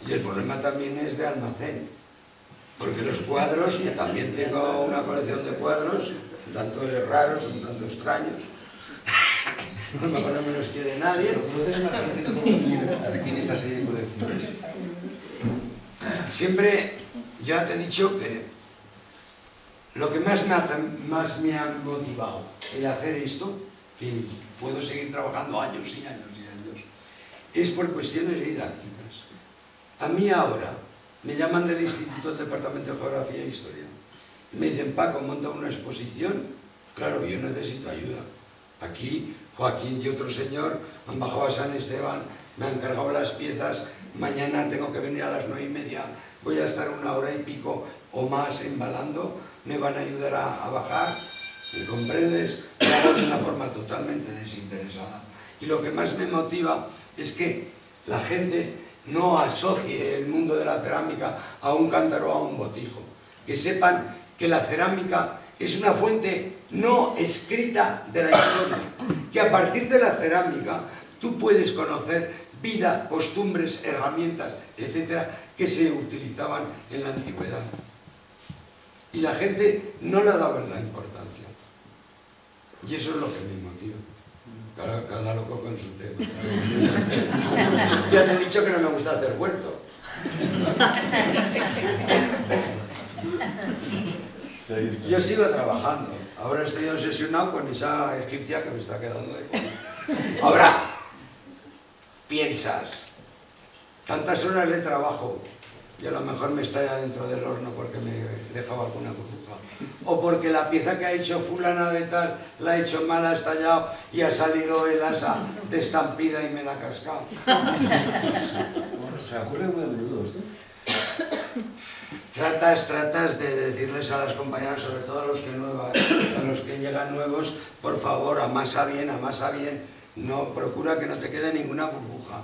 Y el problema también es de almacén. Porque los cuadros, que también tengo una colección de cuadros, un tanto raros, un tanto extraños. A lo mejor no me los quiere nadie. ¿Conoces más gente que tiene esa serie de colecciones? Siempre, ya te he dicho que lo que más me ha motivado el hacer esto, que puedo seguir trabajando años y años y años, es por cuestiones didácticas. A mí ahora me llaman del Instituto del Departamento de Geografía e Historia y me dicen, Paco, monta una exposición. Claro, yo necesito ayuda. Aquí Joaquín y otro señor han bajado a San Esteban, me han cargado las piezas, mañana tengo que venir a las 9:30, voy a estar 1 hora y pico o más embalando, me van a ayudar a bajar, ¿me comprendes? Lo hago de una forma totalmente desinteresada. Y lo que más me motiva es que la gente no asocie el mundo de la cerámica a un cántaro o a un botijo, que sepan que la cerámica es una fuente no escrita de la historia, que a partir de la cerámica tú puedes conocer vida, costumbres, herramientas, etcétera, que se utilizaban en la antigüedad. Y la gente no le daba la importancia. Y eso es lo que me motiva. Cada loco con su tema. Ya te he dicho que no me gusta hacer huerto. Yo sigo trabajando. Ahora estoy obsesionado con esa egipcia que me está quedando de comer. Ahora, piensas, tantas horas de trabajo, y a lo mejor me estalla dentro del horno porque me dejaba alguna burbuja. O porque la pieza que ha hecho fulana de tal, la ha hecho mal, ha estallado y ha salido el asa de estampida y me la ha cascado. Bueno, se ocurre muy a menudo esto. Tratas de decirles a las compañeras, sobre todo a los que llegan nuevos, por favor, amasa bien, no, procura que no te quede ninguna burbuja.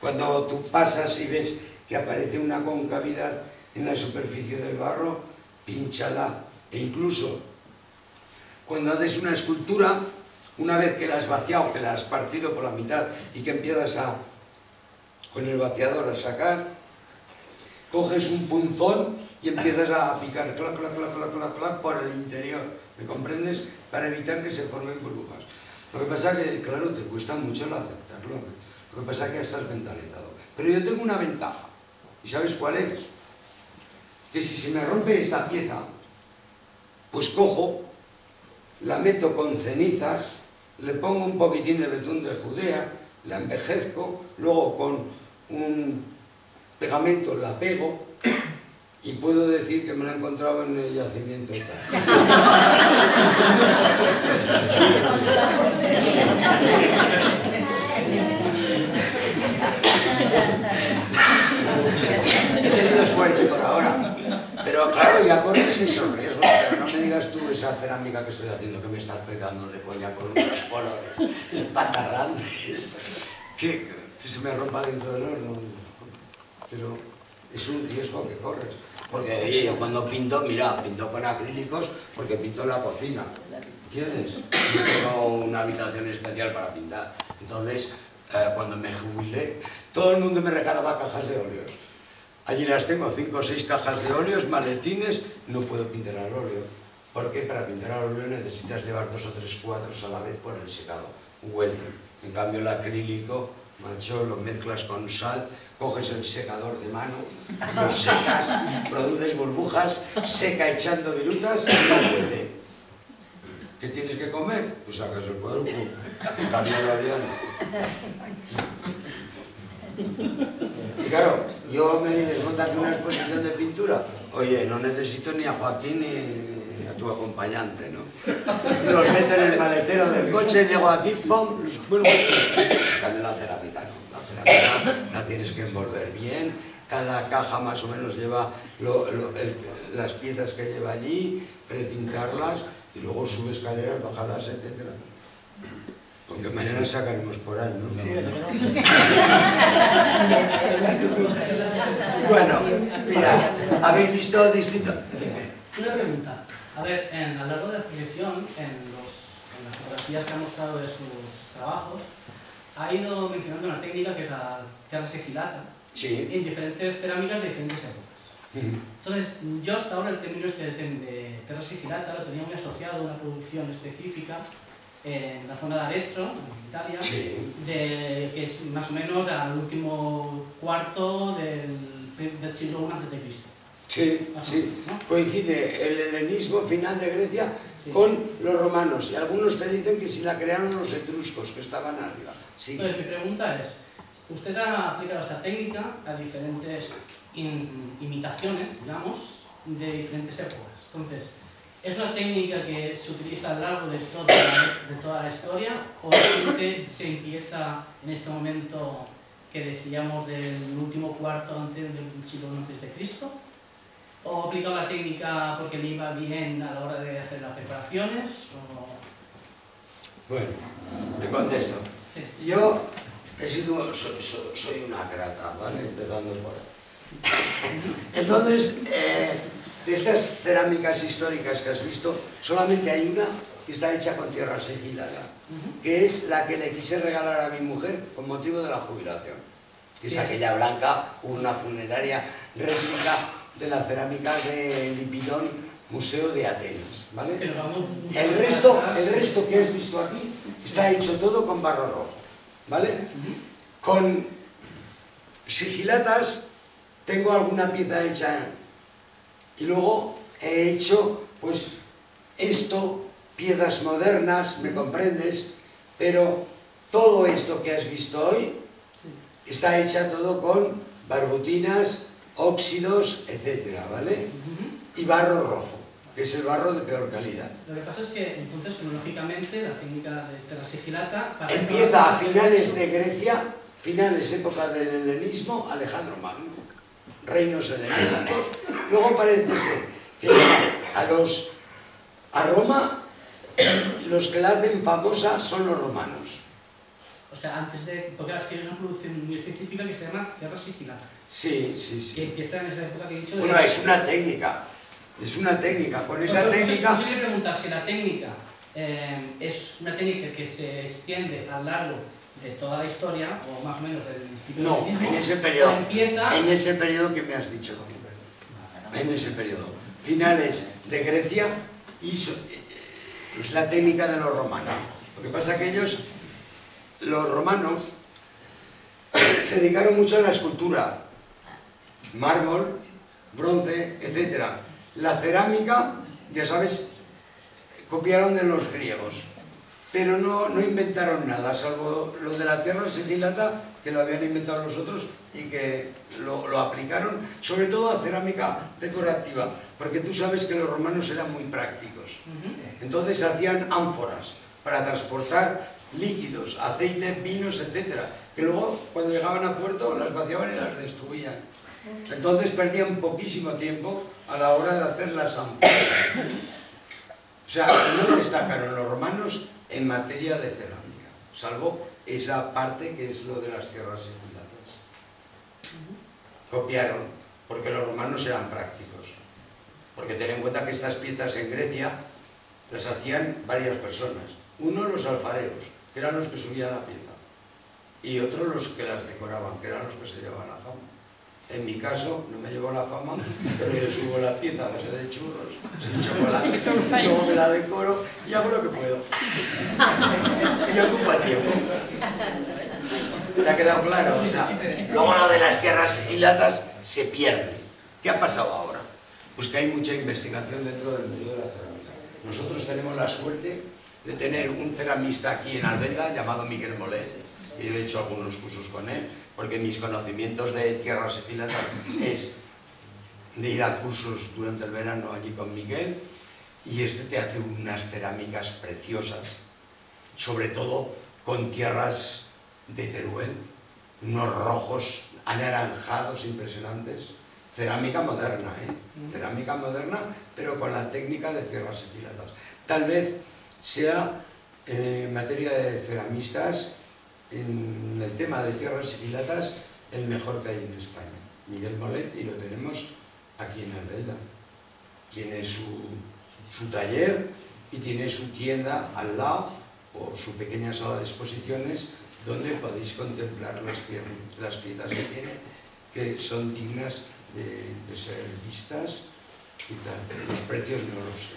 Cuando tú pasas y ves que aparece una concavidad en la superficie del barro, pínchala. E incluso, cuando haces una escultura, una vez que la has vaciado, que la has partido por la mitad y que empiezas con el vaciador a sacar, coges un punzón y empiezas a picar clac, clac, clac, clac, clac, clac por el interior, ¿me comprendes? Para evitar que se formen burbujas. Lo que pasa es que, claro, te cuesta mucho el aceptarlo. Lo que pasa es que ya estás mentalizado. Pero yo tengo una ventaja. ¿Y sabes cuál es? Que si se me rompe esta pieza, pues cojo, la meto con cenizas, le pongo un poquitín de betún de Judea, la envejezco, luego con un pegamento la pego y puedo decir que me la he encontrado en el yacimiento. He tenido suerte por ahora, pero claro, ya corres esos riesgos, pero no me digas tú esa cerámica que estoy haciendo que me estás pegando de coña con unos colores espatarrantes, que se me rompa dentro del horno. Pero es un riesgo que corres. Porque oye, yo cuando pinto, mira, pinto con acrílicos porque pinto en la cocina. ¿Entiendes? Yo tengo una habitación especial para pintar. Entonces, cuando me jubilé, todo el mundo me regalaba cajas de óleos. Allí las tengo, 5 o 6 cajas de óleos, maletines, no puedo pintar al óleo. Porque para pintar al óleo necesitas llevar 2 o 3 cuadros a la vez por el secado. Huele. En cambio el acrílico, macho, lo mezclas con sal, coges el secador de mano, lo secas, produces burbujas, seca echando virutas y no huele. ¿Qué tienes que comer? Pues sacas el cuerpo, en cambio el avión. Y claro, yo me dices, montate una exposición de pintura. Oye, no necesito ni a Joaquín ni a tu acompañante, ¿no? Los meto en el maletero del coche, llego aquí, ¡pum!, los cuelgo. También la cerámica, ¿no? La cerámica la tienes que envolver bien, cada caja más o menos lleva las piezas que lleva allí, precintarlas y luego sube escaleras, bajadas, etc. Porque mañana sacaremos por ahí, ¿no? Sí, Bueno, mira, habéis visto distintos... Dime. Una pregunta. A ver, a lo largo de la exposición, en las fotografías que ha mostrado de sus trabajos, ha ido mencionando una técnica que es la terra sigillata, Sí. en diferentes cerámicas de diferentes épocas. Entonces, yo hasta ahora el término de terra sigillata lo tenía muy asociado a una producción específica en la zona de Arezzo, en Italia, Sí. que es más o menos al último cuarto del siglo I a.C. Sí, sí. Coincide el helenismo final de Grecia Sí. con los romanos. Y algunos te dicen que si la crearon los etruscos, que estaban arriba. Sí. Entonces, mi pregunta es, usted ha aplicado esta técnica a diferentes imitaciones, digamos, de diferentes épocas. Entonces, ¿es una técnica que se utiliza a lo largo de toda la historia o realmente se empieza en este momento que decíamos del último cuarto antes del siglo antes de Cristo? ¿O ha aplicado la técnica porque le iba bien a la hora de hacer las preparaciones? Bueno, te contesto. Sí. Yo soy una grata, ¿vale? Empezando por ahí. Entonces, de estas cerámicas históricas que has visto, solamente hay una que está hecha con tierra sigillada, que es la que le quise regalar a mi mujer con motivo de la jubilación, que es aquella blanca, una funeraria réplica de la cerámica de Lipidón, Museo de Atenas, ¿vale? El resto que has visto aquí está hecho todo con barro rojo, ¿vale? Con sigilatas tengo alguna pieza hecha y luego he hecho, pues, esto, piezas modernas, ¿me comprendes? Pero todo esto que has visto hoy está hecha todo con barbutinas óxidos, etcétera, ¿vale? Y barro rojo, que es el barro de peor calidad. Lo que pasa es que entonces, cronológicamente, la técnica de Terra Sigillata... Empieza a finales de Grecia, época del helenismo, Alejandro Magno, reinos helenísticos. Luego parece ser que a Roma, los que la hacen famosa son los romanos. O sea, antes de... Porque hay una producción muy específica que se llama Terra Sigillata. Sí, sí, sí. Que empieza en esa época que he dicho... Bueno, es una técnica. Es una técnica. Con esa técnica... Yo quería preguntar si la técnica es una técnica que se extiende a lo largo de toda la historia, o más o menos del principio No, del helenismo, en ese periodo. empieza... En ese periodo que me has dicho. En ese periodo. Finales de Grecia y es la técnica de los romanos. Lo que pasa es que ellos, los romanos, se dedicaron mucho a la escultura. Mármol, bronce, etc. La cerámica, ya sabes, copiaron de los griegos, pero no inventaron nada, salvo lo de la Terra Sigillata, que lo habían inventado los otros y que lo aplicaron, sobre todo a cerámica decorativa, porque tú sabes que los romanos eran muy prácticos. Entonces hacían ánforas para transportar líquidos, aceite, vinos, etc., que luego cuando llegaban a puerto las vaciaban y las destruían. Entonces perdían poquísimo tiempo a la hora de hacer las ánforas. O sea, no destacaron los romanos en materia de cerámica, salvo esa parte que es lo de las tierras secundatas. Copiaron, porque los romanos eran prácticos. Porque ten en cuenta que estas piezas en Grecia las hacían varias personas. Uno, los alfareros, que eran los que subían la pieza, y otro, los que las decoraban, que eran los que se llevaban la fama. En mi caso, no me llevo la fama, pero yo subo la pieza a base de churros, sin chocolate, luego me la decoro y hago lo que puedo. Y ocupa tiempo. ¿Te ha quedado claro? O sea, luego lo de las tierras sigilatas se pierde. ¿Qué ha pasado ahora? Pues que hay mucha investigación dentro del mundo de la cerámica. Nosotros tenemos la suerte de tener un ceramista aquí en Albelda llamado Miguel Molet, y yo he hecho algunos cursos con él, porque mis conocimientos de tierra sigillata es de ir a cursos durante el verano allí con Miguel, y este te hace unas cerámicas preciosas, sobre todo con tierras de Teruel, unos rojos anaranjados impresionantes, cerámica moderna, cerámica moderna, pero con la técnica de tierras sigilatas. Tal vez sea en materia de ceramistas, en el tema de tierras sigilatas, el mejor que hay en España. Miguel Molet, y lo tenemos aquí en Albelda. Tiene su taller y tiene su tienda al lado, o su pequeña sala de exposiciones, donde podéis contemplar las piezas que tiene, que son dignas de ser vistas y tal. Los precios no los sé.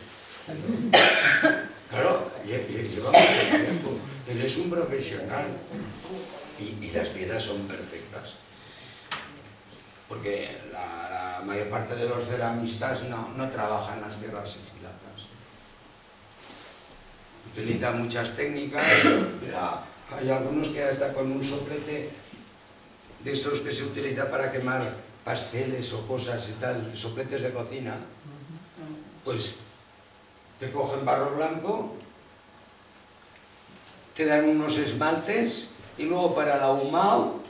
Claro, lleva mucho tiempo. Él es un profesional y las piezas son perfectas. Porque la mayor parte de los ceramistas no trabajan las tierras sigilatas. Utilizan muchas técnicas. Mira, hay algunos que hasta con un soplete de esos que se utiliza para quemar pasteles o cosas y tal, sopletes de cocina, pues te cogen barro blanco, te dan unos esmaltes y luego para el ahumado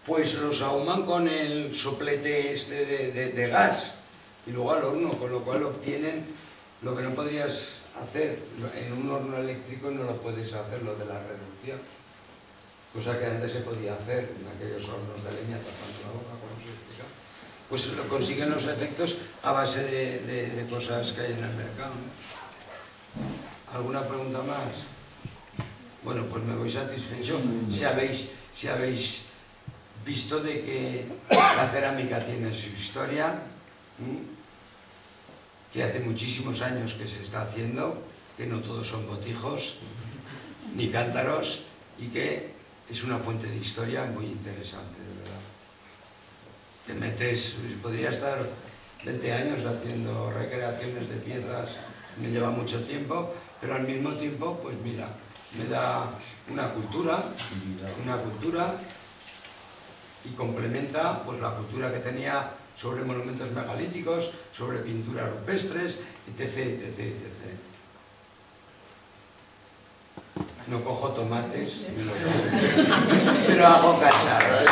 pues los ahuman con el soplete este de gas y luego al horno, con lo cual obtienen lo que no podrías hacer en un horno eléctrico. No lo puedes hacer, lo de la reducción, cosa que antes se podía hacer en aquellos hornos de leña tapando la boca, como se explica. Pues lo consiguen los efectos a base de cosas que hay en el mercado. ¿Alguna pregunta más? Bueno, pues me voy satisfecho si habéis visto de que la cerámica tiene su historia, que hace muchísimos años que se está haciendo, que no todos son botijos ni cántaros, y que es una fuente de historia muy interesante, de verdad. Te metes, podría estar 20 años haciendo recreaciones de piezas, me lleva mucho tiempo, pero al mismo tiempo, pues mira, me da una cultura y complementa pues la cultura que tenía sobre monumentos megalíticos, sobre pinturas rupestres, etc, etc, etc. No cojo tomates, pero hago cacharros.